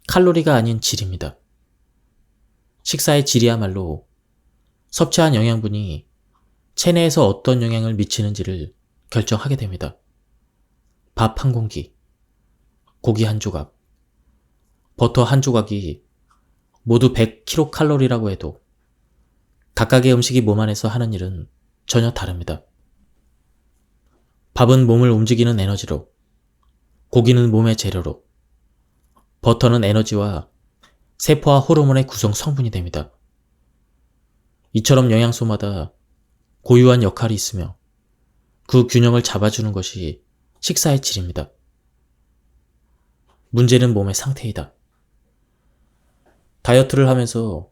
칼로리가 아닌 질입니다. 식사의 질이야말로 섭취한 영양분이 체내에서 어떤 영향을 미치는지를 결정하게 됩니다. 밥 한 공기, 고기 한 조각, 버터 한 조각이 모두 100kcal라고 해도 각각의 음식이 몸 안에서 하는 일은 전혀 다릅니다. 밥은 몸을 움직이는 에너지로, 고기는 몸의 재료로, 버터는 에너지와 세포와 호르몬의 구성 성분이 됩니다. 이처럼 영양소마다 고유한 역할이 있으며 그 균형을 잡아주는 것이 식사의 질입니다. 문제는 몸의 상태이다. 다이어트를 하면서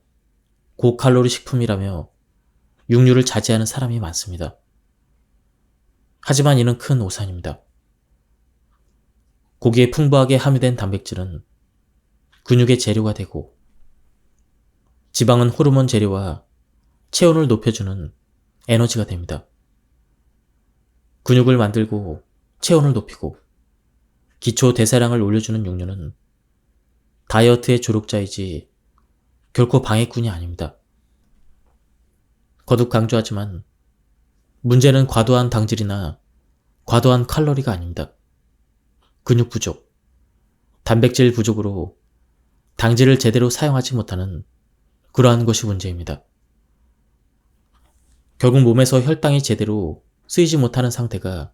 고칼로리 식품이라며 육류를 자제하는 사람이 많습니다. 하지만 이는 큰 오산입니다. 고기에 풍부하게 함유된 단백질은 근육의 재료가 되고, 지방은 호르몬 재료와 체온을 높여주는 에너지가 됩니다. 근육을 만들고 체온을 높이고 기초 대사량을 올려주는 육류는 다이어트의 조력자이지 결코 방해꾼이 아닙니다. 거듭 강조하지만 문제는 과도한 당질이나 과도한 칼로리가 아닙니다. 근육 부족, 단백질 부족으로 당질을 제대로 사용하지 못하는 그러한 것이 문제입니다. 결국 몸에서 혈당이 제대로 쓰이지 못하는 상태가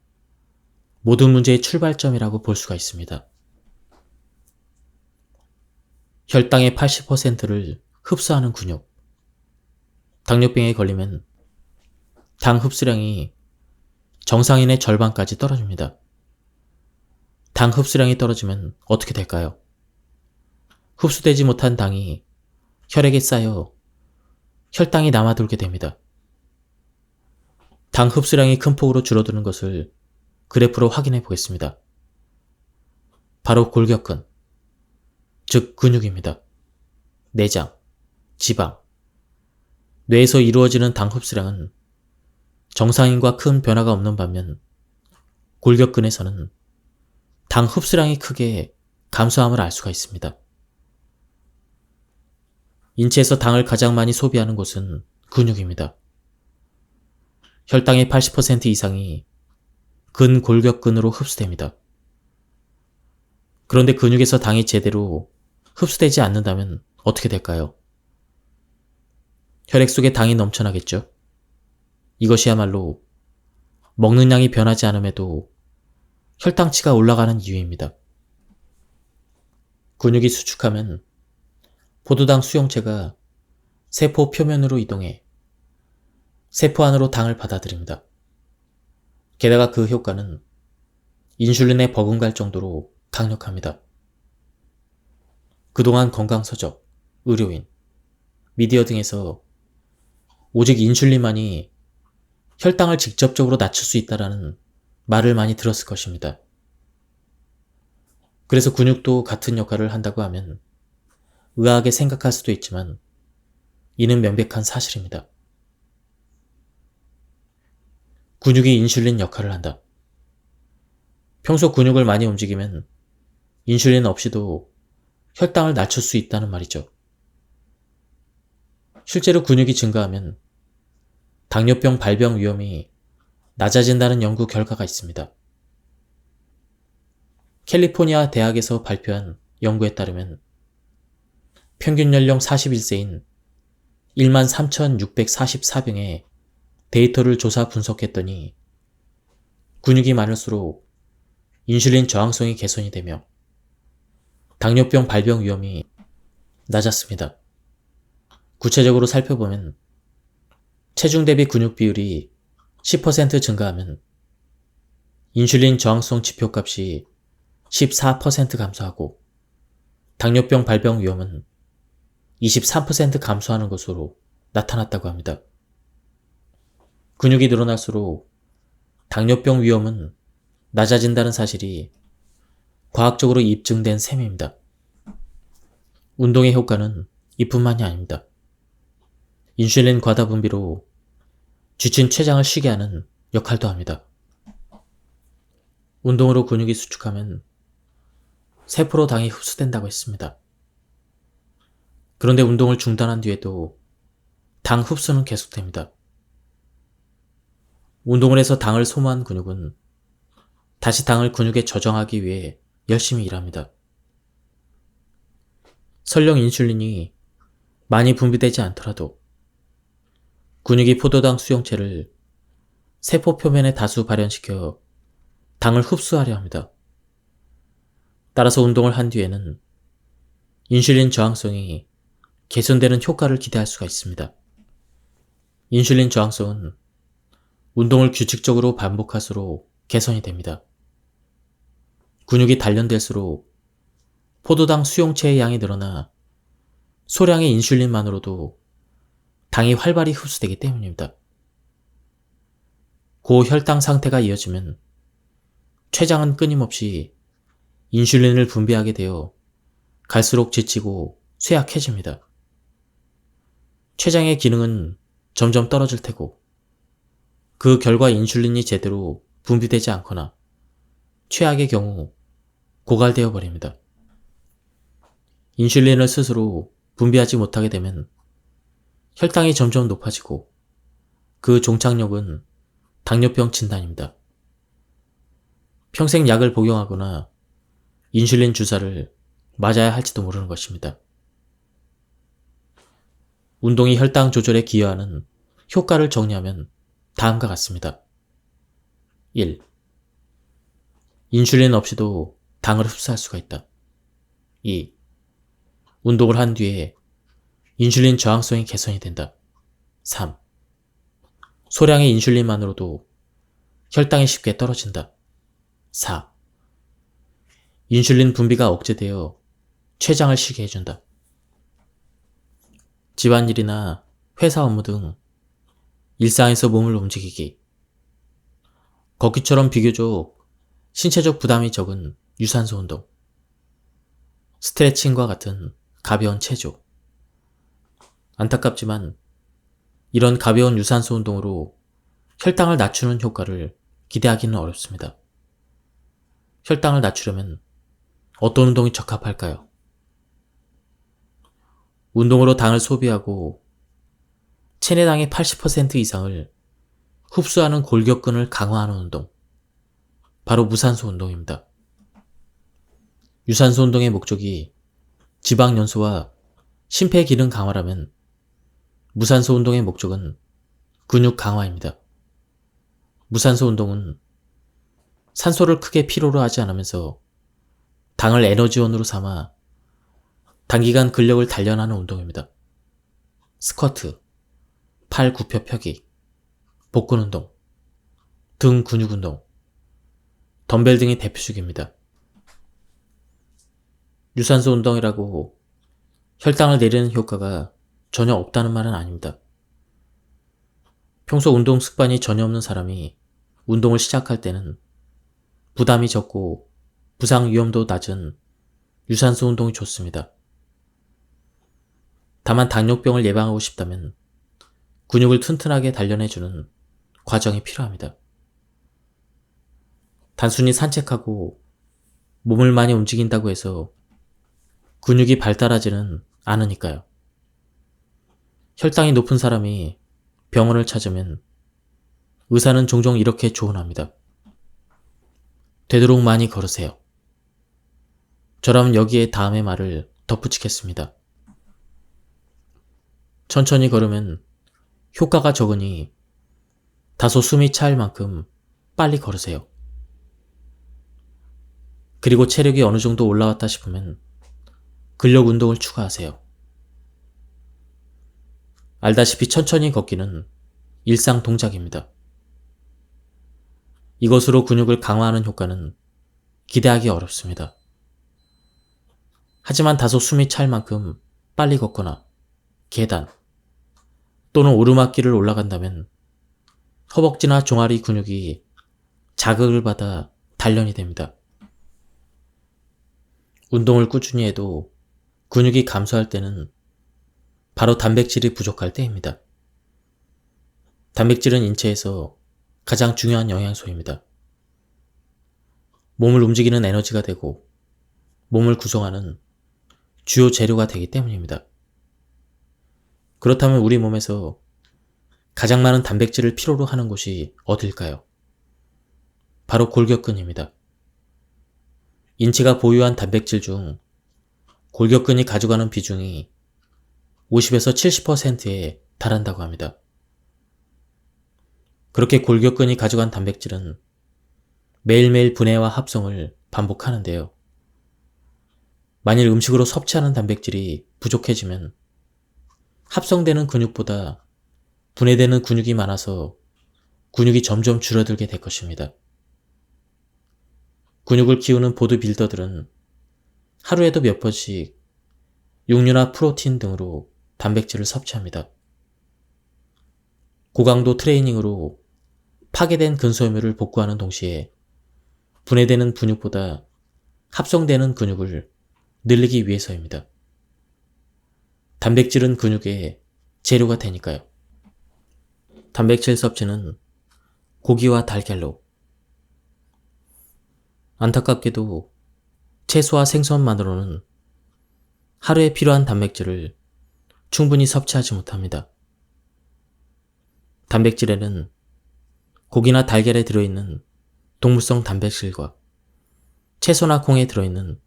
모든 문제의 출발점이라고 볼 수가 있습니다. 혈당의 80%를 흡수하는 근육. 당뇨병에 걸리면 당 흡수량이 정상인의 절반까지 떨어집니다. 당 흡수량이 떨어지면 어떻게 될까요? 흡수되지 못한 당이 혈액에 쌓여 혈당이 남아돌게 됩니다. 당 흡수량이 큰 폭으로 줄어드는 것을 그래프로 확인해 보겠습니다. 바로 골격근, 즉 근육입니다. 내장, 지방, 뇌에서 이루어지는 당 흡수량은 정상인과 큰 변화가 없는 반면 골격근에서는 당 흡수량이 크게 감소함을 알 수가 있습니다. 인체에서 당을 가장 많이 소비하는 곳은 근육입니다. 혈당의 80% 이상이 근골격근으로 흡수됩니다. 그런데 근육에서 당이 제대로 흡수되지 않는다면 어떻게 될까요? 혈액 속에 당이 넘쳐나겠죠? 이것이야말로 먹는 양이 변하지 않음에도 혈당치가 올라가는 이유입니다. 근육이 수축하면 포도당 수용체가 세포 표면으로 이동해 세포 안으로 당을 받아들입니다. 게다가 그 효과는 인슐린에 버금갈 정도로 강력합니다. 그동안 건강서적, 의료인, 미디어 등에서 오직 인슐린만이 혈당을 직접적으로 낮출 수 있다라는 말을 많이 들었을 것입니다. 그래서 근육도 같은 역할을 한다고 하면 의아하게 생각할 수도 있지만 이는 명백한 사실입니다. 근육이 인슐린 역할을 한다. 평소 근육을 많이 움직이면 인슐린 없이도 혈당을 낮출 수 있다는 말이죠. 실제로 근육이 증가하면 당뇨병 발병 위험이 낮아진다는 연구 결과가 있습니다. 캘리포니아 대학에서 발표한 연구에 따르면 평균 연령 41세인 13,644명의 데이터를 조사 분석했더니 근육이 많을수록 인슐린 저항성이 개선이 되며 당뇨병 발병 위험이 낮았습니다. 구체적으로 살펴보면 체중 대비 근육 비율이 10% 증가하면 인슐린 저항성 지표값이 14% 감소하고 당뇨병 발병 위험은 23% 감소하는 것으로 나타났다고 합니다. 근육이 늘어날수록 당뇨병 위험은 낮아진다는 사실이 과학적으로 입증된 셈입니다. 운동의 효과는 이뿐만이 아닙니다. 인슐린 과다 분비로 지친 췌장을 쉬게 하는 역할도 합니다. 운동으로 근육이 수축하면 세포로 당이 흡수된다고 했습니다. 그런데 운동을 중단한 뒤에도 당 흡수는 계속됩니다. 운동을 해서 당을 소모한 근육은 다시 당을 근육에 저장하기 위해 열심히 일합니다. 설령 인슐린이 많이 분비되지 않더라도 근육이 포도당 수용체를 세포 표면에 다수 발현시켜 당을 흡수하려 합니다. 따라서 운동을 한 뒤에는 인슐린 저항성이 개선되는 효과를 기대할 수가 있습니다. 인슐린 저항성은 운동을 규칙적으로 반복할수록 개선이 됩니다. 근육이 단련될수록 포도당 수용체의 양이 늘어나 소량의 인슐린만으로도 당이 활발히 흡수되기 때문입니다. 고혈당 상태가 이어지면 췌장은 끊임없이 인슐린을 분비하게 되어 갈수록 지치고 쇠약해집니다. 췌장의 기능은 점점 떨어질 테고 그 결과 인슐린이 제대로 분비되지 않거나 최악의 경우 고갈되어 버립니다. 인슐린을 스스로 분비하지 못하게 되면 혈당이 점점 높아지고 그 종착역은 당뇨병 진단입니다. 평생 약을 복용하거나 인슐린 주사를 맞아야 할지도 모르는 것입니다. 운동이 혈당 조절에 기여하는 효과를 정리하면 다음과 같습니다. 1. 인슐린 없이도 당을 흡수할 수가 있다. 2. 운동을 한 뒤에 인슐린 저항성이 개선이 된다. 3. 소량의 인슐린만으로도 혈당이 쉽게 떨어진다. 4. 인슐린 분비가 억제되어 췌장을 쉬게 해준다. 집안일이나 회사 업무 등 일상에서 몸을 움직이기, 걷기처럼 비교적 신체적 부담이 적은 유산소 운동, 스트레칭과 같은 가벼운 체조. 안타깝지만 이런 가벼운 유산소 운동으로 혈당을 낮추는 효과를 기대하기는 어렵습니다. 혈당을 낮추려면 어떤 운동이 적합할까요? 운동으로 당을 소비하고 체내당의 80% 이상을 흡수하는 골격근을 강화하는 운동, 바로 무산소 운동입니다. 유산소 운동의 목적이 지방 연소와 심폐 기능 강화라면 무산소 운동의 목적은 근육 강화입니다. 무산소 운동은 산소를 크게 필요로 하지 않으면서 당을 에너지원으로 삼아 단기간 근력을 단련하는 운동입니다. 스쿼트, 팔 굽혀 펴기, 복근 운동, 등 근육 운동, 덤벨 등이 대표적입니다. 유산소 운동이라고 혈당을 내리는 효과가 전혀 없다는 말은 아닙니다. 평소 운동 습관이 전혀 없는 사람이 운동을 시작할 때는 부담이 적고 부상 위험도 낮은 유산소 운동이 좋습니다. 다만 당뇨병을 예방하고 싶다면 근육을 튼튼하게 단련해주는 과정이 필요합니다. 단순히 산책하고 몸을 많이 움직인다고 해서 근육이 발달하지는 않으니까요. 혈당이 높은 사람이 병원을 찾으면 의사는 종종 이렇게 조언합니다. 되도록 많이 걸으세요. 저라면 여기에 다음의 말을 덧붙이겠습니다. 천천히 걸으면 효과가 적으니 다소 숨이 차일 만큼 빨리 걸으세요. 그리고 체력이 어느 정도 올라왔다 싶으면 근력 운동을 추가하세요. 알다시피 천천히 걷기는 일상 동작입니다. 이것으로 근육을 강화하는 효과는 기대하기 어렵습니다. 하지만 다소 숨이 찰 만큼 빨리 걷거나 계단 또는 오르막길을 올라간다면 허벅지나 종아리 근육이 자극을 받아 단련이 됩니다. 운동을 꾸준히 해도 근육이 감소할 때는 바로 단백질이 부족할 때입니다. 단백질은 인체에서 가장 중요한 영양소입니다. 몸을 움직이는 에너지가 되고 몸을 구성하는 주요 재료가 되기 때문입니다. 그렇다면 우리 몸에서 가장 많은 단백질을 필요로 하는 곳이 어딜까요? 바로 골격근입니다. 인체가 보유한 단백질 중 골격근이 가져가는 비중이 50에서 70%에 달한다고 합니다. 그렇게 골격근이 가져간 단백질은 매일매일 분해와 합성을 반복하는데요. 만일 음식으로 섭취하는 단백질이 부족해지면 합성되는 근육보다 분해되는 근육이 많아서 근육이 점점 줄어들게 될 것입니다. 근육을 키우는 보드빌더들은 하루에도 몇 번씩 육류나 프로틴 등으로 단백질을 섭취합니다. 고강도 트레이닝으로 파괴된 근소염을 복구하는 동시에 분해되는 근육보다 합성되는 근육을 늘리기 위해서입니다. 단백질은 근육의 재료가 되니까요. 단백질 섭취는 고기와 달걀로, 안타깝게도 채소와 생선만으로는 하루에 필요한 단백질을 충분히 섭취하지 못합니다. 단백질에는 고기나 달걀에 들어있는 동물성 단백질과 채소나 콩에 들어있는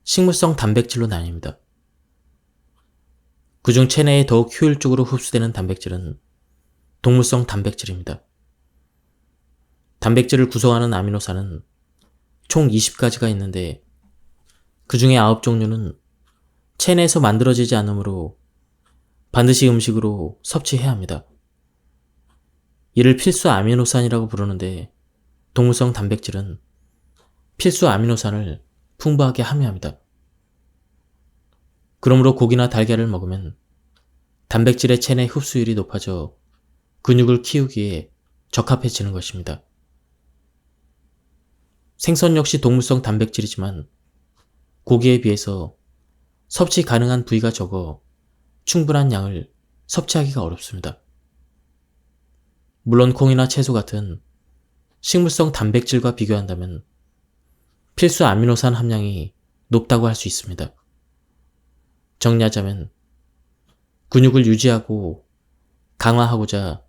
식물성 단백질로 나뉩니다. 그중 체내에 더욱 효율적으로 흡수되는 단백질은 동물성 단백질입니다. 단백질을 구성하는 아미노산은 총 20가지가 있는데 그 중에 9종류는 체내에서 만들어지지 않으므로 반드시 음식으로 섭취해야 합니다. 이를 필수 아미노산이라고 부르는데 동물성 단백질은 필수 아미노산을 풍부하게 함유합니다. 그러므로 고기나 달걀을 먹으면 단백질의 체내 흡수율이 높아져 근육을 키우기에 적합해지는 것입니다. 생선 역시 동물성 단백질이지만 고기에 비해서 섭취 가능한 부위가 적어 충분한 양을 섭취하기가 어렵습니다. 물론 콩이나 채소 같은 식물성 단백질과 비교한다면 필수 아미노산 함량이 높다고 할 수 있습니다. 정리하자면 근육을 유지하고 강화하고자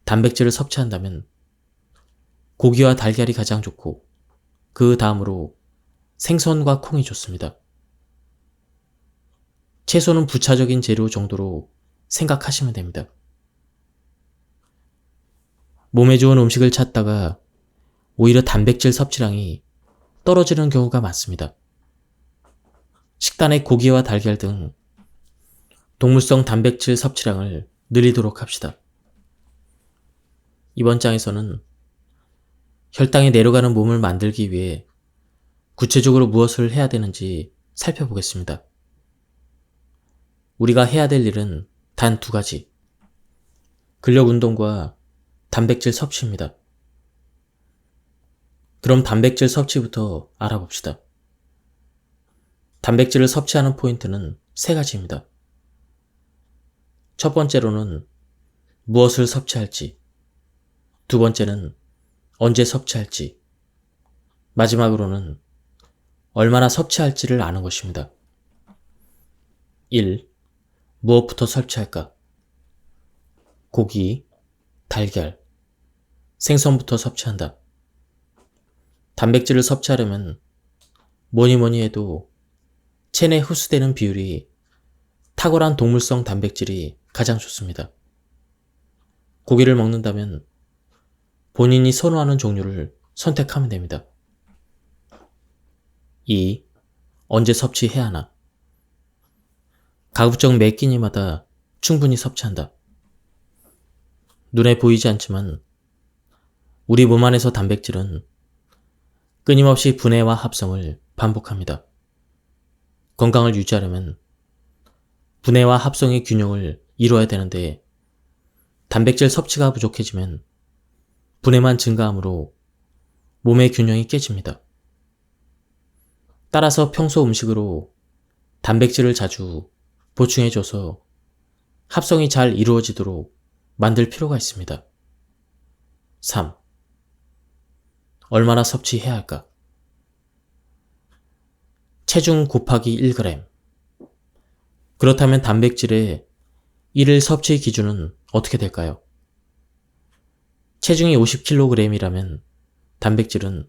단백질을 섭취한다면 고기와 달걀이 가장 좋고 그 다음으로 생선과 콩이 좋습니다. 채소는 부차적인 재료 정도로 생각하시면 됩니다. 몸에 좋은 음식을 찾다가 오히려 단백질 섭취량이 떨어지는 경우가 많습니다. 식단에 고기와 달걀 등 동물성 단백질 섭취량을 늘리도록 합시다. 이번 장에서는 혈당이 내려가는 몸을 만들기 위해 구체적으로 무엇을 해야 되는지 살펴보겠습니다. 우리가 해야 될 일은 단 2가지. 근력 운동과 단백질 섭취입니다. 그럼 단백질 섭취부터 알아봅시다. 단백질을 섭취하는 포인트는 3가지입니다. 첫 번째로는 무엇을 섭취할지, 두 번째는 언제 섭취할지, 마지막으로는 얼마나 섭취할지를 아는 것입니다. 1. 무엇부터 섭취할까? 고기, 달걀, 생선부터 섭취한다. 단백질을 섭취하려면 뭐니 해도 체내 흡수되는 비율이 탁월한 동물성 단백질이 가장 좋습니다. 고기를 먹는다면 본인이 선호하는 종류를 선택하면 됩니다. 2. 언제 섭취해야 하나? 가급적 매 끼니마다 충분히 섭취한다. 눈에 보이지 않지만 우리 몸 안에서 단백질은 끊임없이 분해와 합성을 반복합니다. 건강을 유지하려면 분해와 합성의 균형을 이루어야 되는데 단백질 섭취가 부족해지면 분해만 증가하므로 몸의 균형이 깨집니다. 따라서 평소 음식으로 단백질을 자주 보충해줘서 합성이 잘 이루어지도록 만들 필요가 있습니다. 3. 얼마나 섭취해야 할까? 체중 곱하기 1g. 그렇다면 단백질의 1일 섭취 기준은 어떻게 될까요? 체중이 50kg이라면 단백질은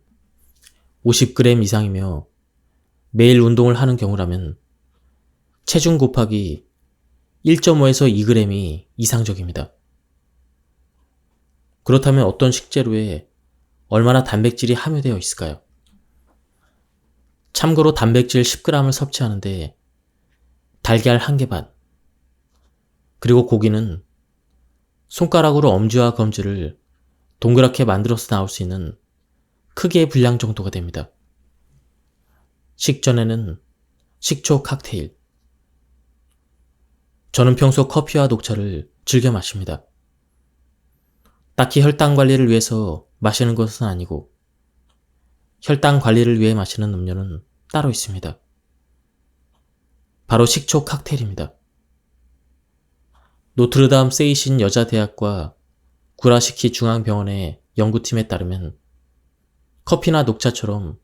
50g 이상이며 매일 운동을 하는 경우라면 체중 곱하기 1.5에서 2g이 이상적입니다. 그렇다면 어떤 식재료에 얼마나 단백질이 함유되어 있을까요? 참고로 단백질 10g을 섭취하는데 달걀 1개 반, 그리고 고기는 손가락으로 엄지와 검지를 동그랗게 만들어서 나올 수 있는 크기의 분량 정도가 됩니다. 식전에는 식초 칵테일. 저는 평소 커피와 녹차를 즐겨 마십니다. 딱히 혈당 관리를 위해서 마시는 것은 아니고 혈당 관리를 위해 마시는 음료는 따로 있습니다. 바로 식초 칵테일입니다. 노트르담 세이신 여자대학과 구라시키 중앙병원의 연구팀에 따르면 커피나 녹차처럼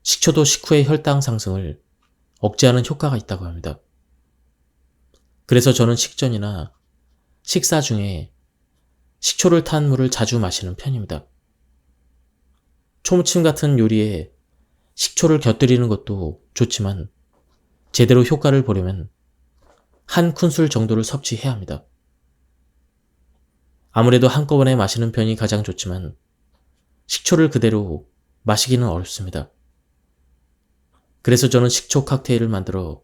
식초도 식후의 혈당 상승을 억제하는 효과가 있다고 합니다. 그래서 저는 식전이나 식사 중에 식초를 탄 물을 자주 마시는 편입니다. 초무침 같은 요리에 식초를 곁들이는 것도 좋지만 제대로 효과를 보려면 한 큰술 정도를 섭취해야 합니다. 아무래도 한꺼번에 마시는 편이 가장 좋지만 식초를 그대로 마시기는 어렵습니다. 그래서 저는 식초 칵테일을 만들어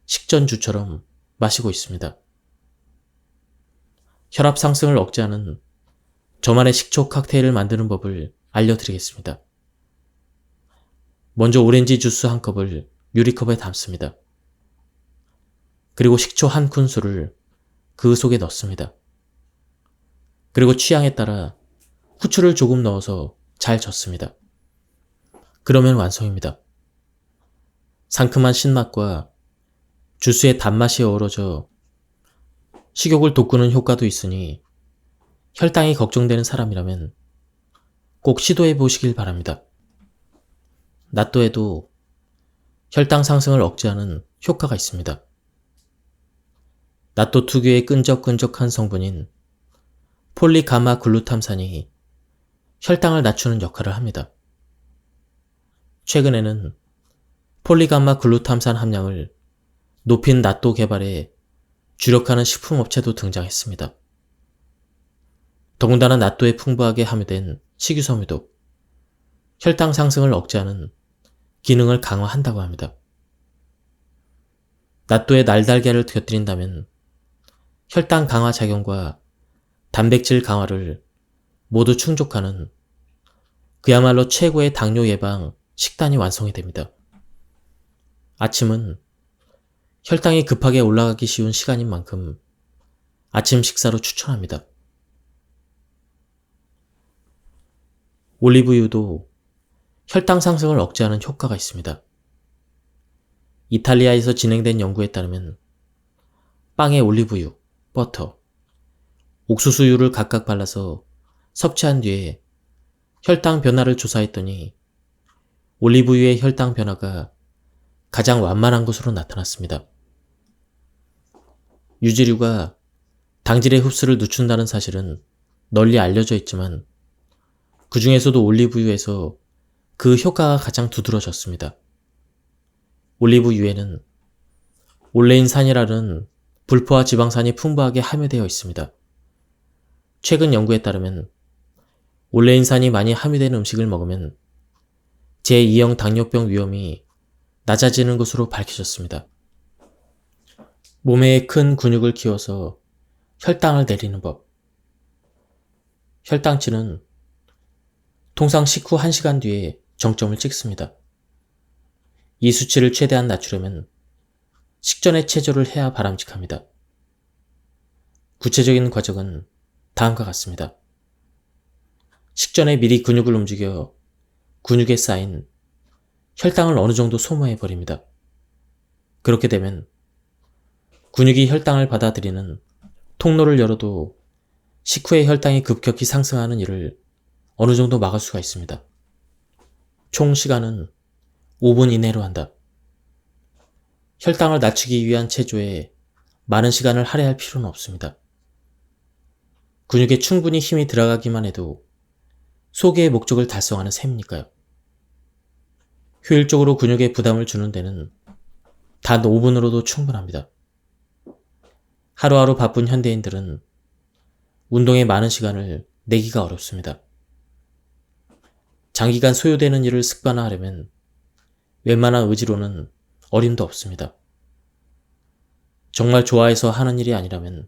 식전주처럼 마시고 있습니다. 혈압 상승을 억제하는 저만의 식초 칵테일을 만드는 법을 알려드리겠습니다. 먼저 오렌지 주스 1컵을 유리컵에 담습니다. 그리고 식초 1큰술을 그 속에 넣습니다. 그리고 취향에 따라 후추를 조금 넣어서 잘 젓습니다. 그러면 완성입니다. 상큼한 신맛과 주스의 단맛이 어우러져 식욕을 돋구는 효과도 있으니 혈당이 걱정되는 사람이라면 꼭 시도해 보시길 바랍니다. 나또에도 혈당 상승을 억제하는 효과가 있습니다. 나또 특유의 끈적끈적한 성분인 폴리가마 글루탐산이 혈당을 낮추는 역할을 합니다. 최근에는 폴리가마 글루탐산 함량을 높인 나또 개발에 주력하는 식품업체도 등장했습니다. 더군다나 나또에 풍부하게 함유된 식이섬유도 혈당 상승을 억제하는 기능을 강화한다고 합니다. 나또에 날달걀을 곁들인다면 혈당 강화 작용과 단백질 강화를 모두 충족하는 그야말로 최고의 당뇨 예방 식단이 완성이 됩니다. 아침은 혈당이 급하게 올라가기 쉬운 시간인 만큼 아침 식사로 추천합니다. 올리브유도 혈당 상승을 억제하는 효과가 있습니다. 이탈리아에서 진행된 연구에 따르면 빵에 올리브유, 버터, 옥수수유를 각각 발라서 섭취한 뒤에 혈당 변화를 조사했더니 올리브유의 혈당 변화가 가장 완만한 것으로 나타났습니다. 유지류가 당질의 흡수를 늦춘다는 사실은 널리 알려져 있지만 그 중에서도 올리브유에서 그 효과가 가장 두드러졌습니다. 올리브유에는 올레인산이라는 불포화 지방산이 풍부하게 함유되어 있습니다. 최근 연구에 따르면 올레인산이 많이 함유된 음식을 먹으면 제2형 당뇨병 위험이 낮아지는 것으로 밝혀졌습니다. 몸에 큰 근육을 키워서 혈당을 내리는 법. 혈당치는 통상 식후 1시간 뒤에 정점을 찍습니다. 이 수치를 최대한 낮추려면 식전에 체조를 해야 바람직합니다. 구체적인 과정은 다음과 같습니다. 식전에 미리 근육을 움직여 근육에 쌓인 혈당을 어느 정도 소모해버립니다. 그렇게 되면 근육이 혈당을 받아들이는 통로를 열어도 식후에 혈당이 급격히 상승하는 일을 어느 정도 막을 수가 있습니다. 총 시간은 5분 이내로 한다. 혈당을 낮추기 위한 체조에 많은 시간을 할애할 필요는 없습니다. 근육에 충분히 힘이 들어가기만 해도 소개의 목적을 달성하는 셈이니까요. 효율적으로 근육에 부담을 주는 데는 단 5분으로도 충분합니다. 하루하루 바쁜 현대인들은 운동에 많은 시간을 내기가 어렵습니다. 장기간 소요되는 일을 습관화하려면 웬만한 의지로는 어림도 없습니다. 정말 좋아해서 하는 일이 아니라면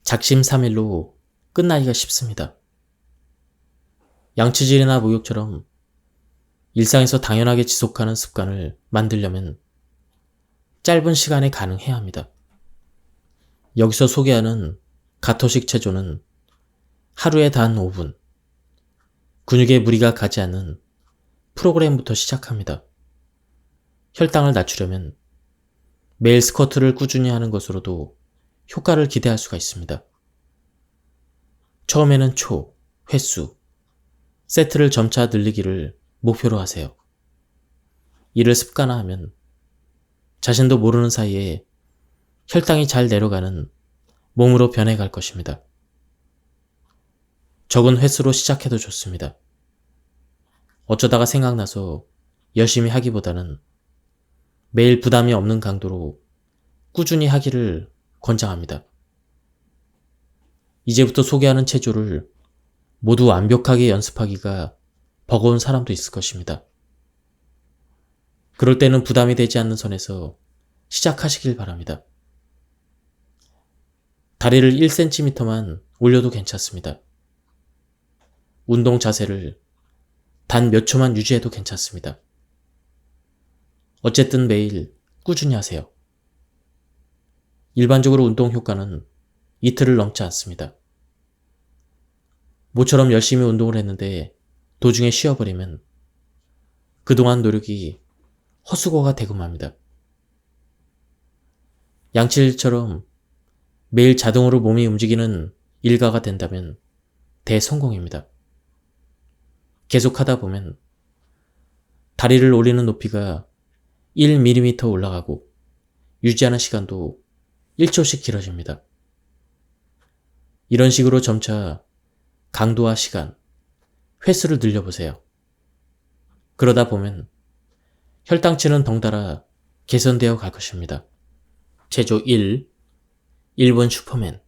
작심삼일로 끝나기가 쉽습니다. 양치질이나 목욕처럼 일상에서 당연하게 지속하는 습관을 만들려면 짧은 시간에 가능해야 합니다. 여기서 소개하는 가토식 체조는 하루에 단 5분, 근육에 무리가 가지 않는 프로그램부터 시작합니다. 혈당을 낮추려면 매일 스쿼트를 꾸준히 하는 것으로도 효과를 기대할 수가 있습니다. 처음에는 초, 횟수, 세트를 점차 늘리기를 목표로 하세요. 이를 습관화하면 자신도 모르는 사이에 혈당이 잘 내려가는 몸으로 변해갈 것입니다. 적은 횟수로 시작해도 좋습니다. 어쩌다가 생각나서 열심히 하기보다는 매일 부담이 없는 강도로 꾸준히 하기를 권장합니다. 이제부터 소개하는 체조를 모두 완벽하게 연습하기가 버거운 사람도 있을 것입니다. 그럴 때는 부담이 되지 않는 선에서 시작하시길 바랍니다. 다리를 1cm만 올려도 괜찮습니다. 운동 자세를 단 몇 초만 유지해도 괜찮습니다. 어쨌든 매일 꾸준히 하세요. 일반적으로 운동 효과는 이틀을 넘지 않습니다. 모처럼 열심히 운동을 했는데 도중에 쉬어버리면 그동안 노력이 헛수고가 되고 맙니다. 양치질처럼 매일 자동으로 몸이 움직이는 일과가 된다면 대성공입니다. 계속 하다 보면 다리를 올리는 높이가 1mm 올라가고 유지하는 시간도 1초씩 길어집니다. 이런 식으로 점차 강도와 시간, 횟수를 늘려보세요. 그러다 보면 혈당치는 덩달아 개선되어 갈 것입니다. 체조 1. 1번 슈퍼맨.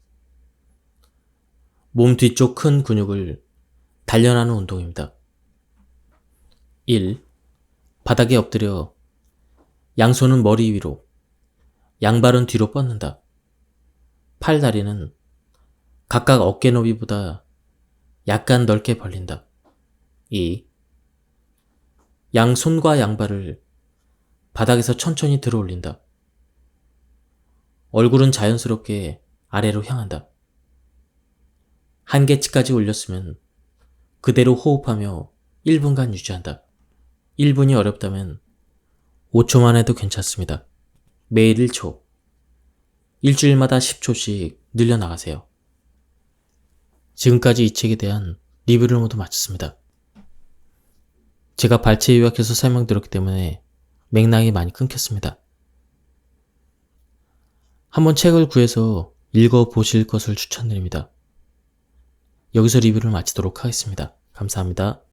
몸 뒤쪽 큰 근육을 단련하는 운동입니다. 1. 바닥에 엎드려 양손은 머리 위로, 양발은 뒤로 뻗는다. 팔, 다리는 각각 어깨 너비보다 약간 넓게 벌린다. 2. 양손과 양발을 바닥에서 천천히 들어 올린다. 얼굴은 자연스럽게 아래로 향한다. 한계치까지 올렸으면 그대로 호흡하며 1분간 유지한다. 1분이 어렵다면 5초만 해도 괜찮습니다. 매일 1초, 일주일마다 10초씩 늘려나가세요. 지금까지 이 책에 대한 리뷰를 모두 마쳤습니다. 제가 발췌 요약해서 설명드렸기 때문에 맥락이 많이 끊겼습니다. 한번 책을 구해서 읽어보실 것을 추천드립니다. 여기서 리뷰를 마치도록 하겠습니다. 감사합니다.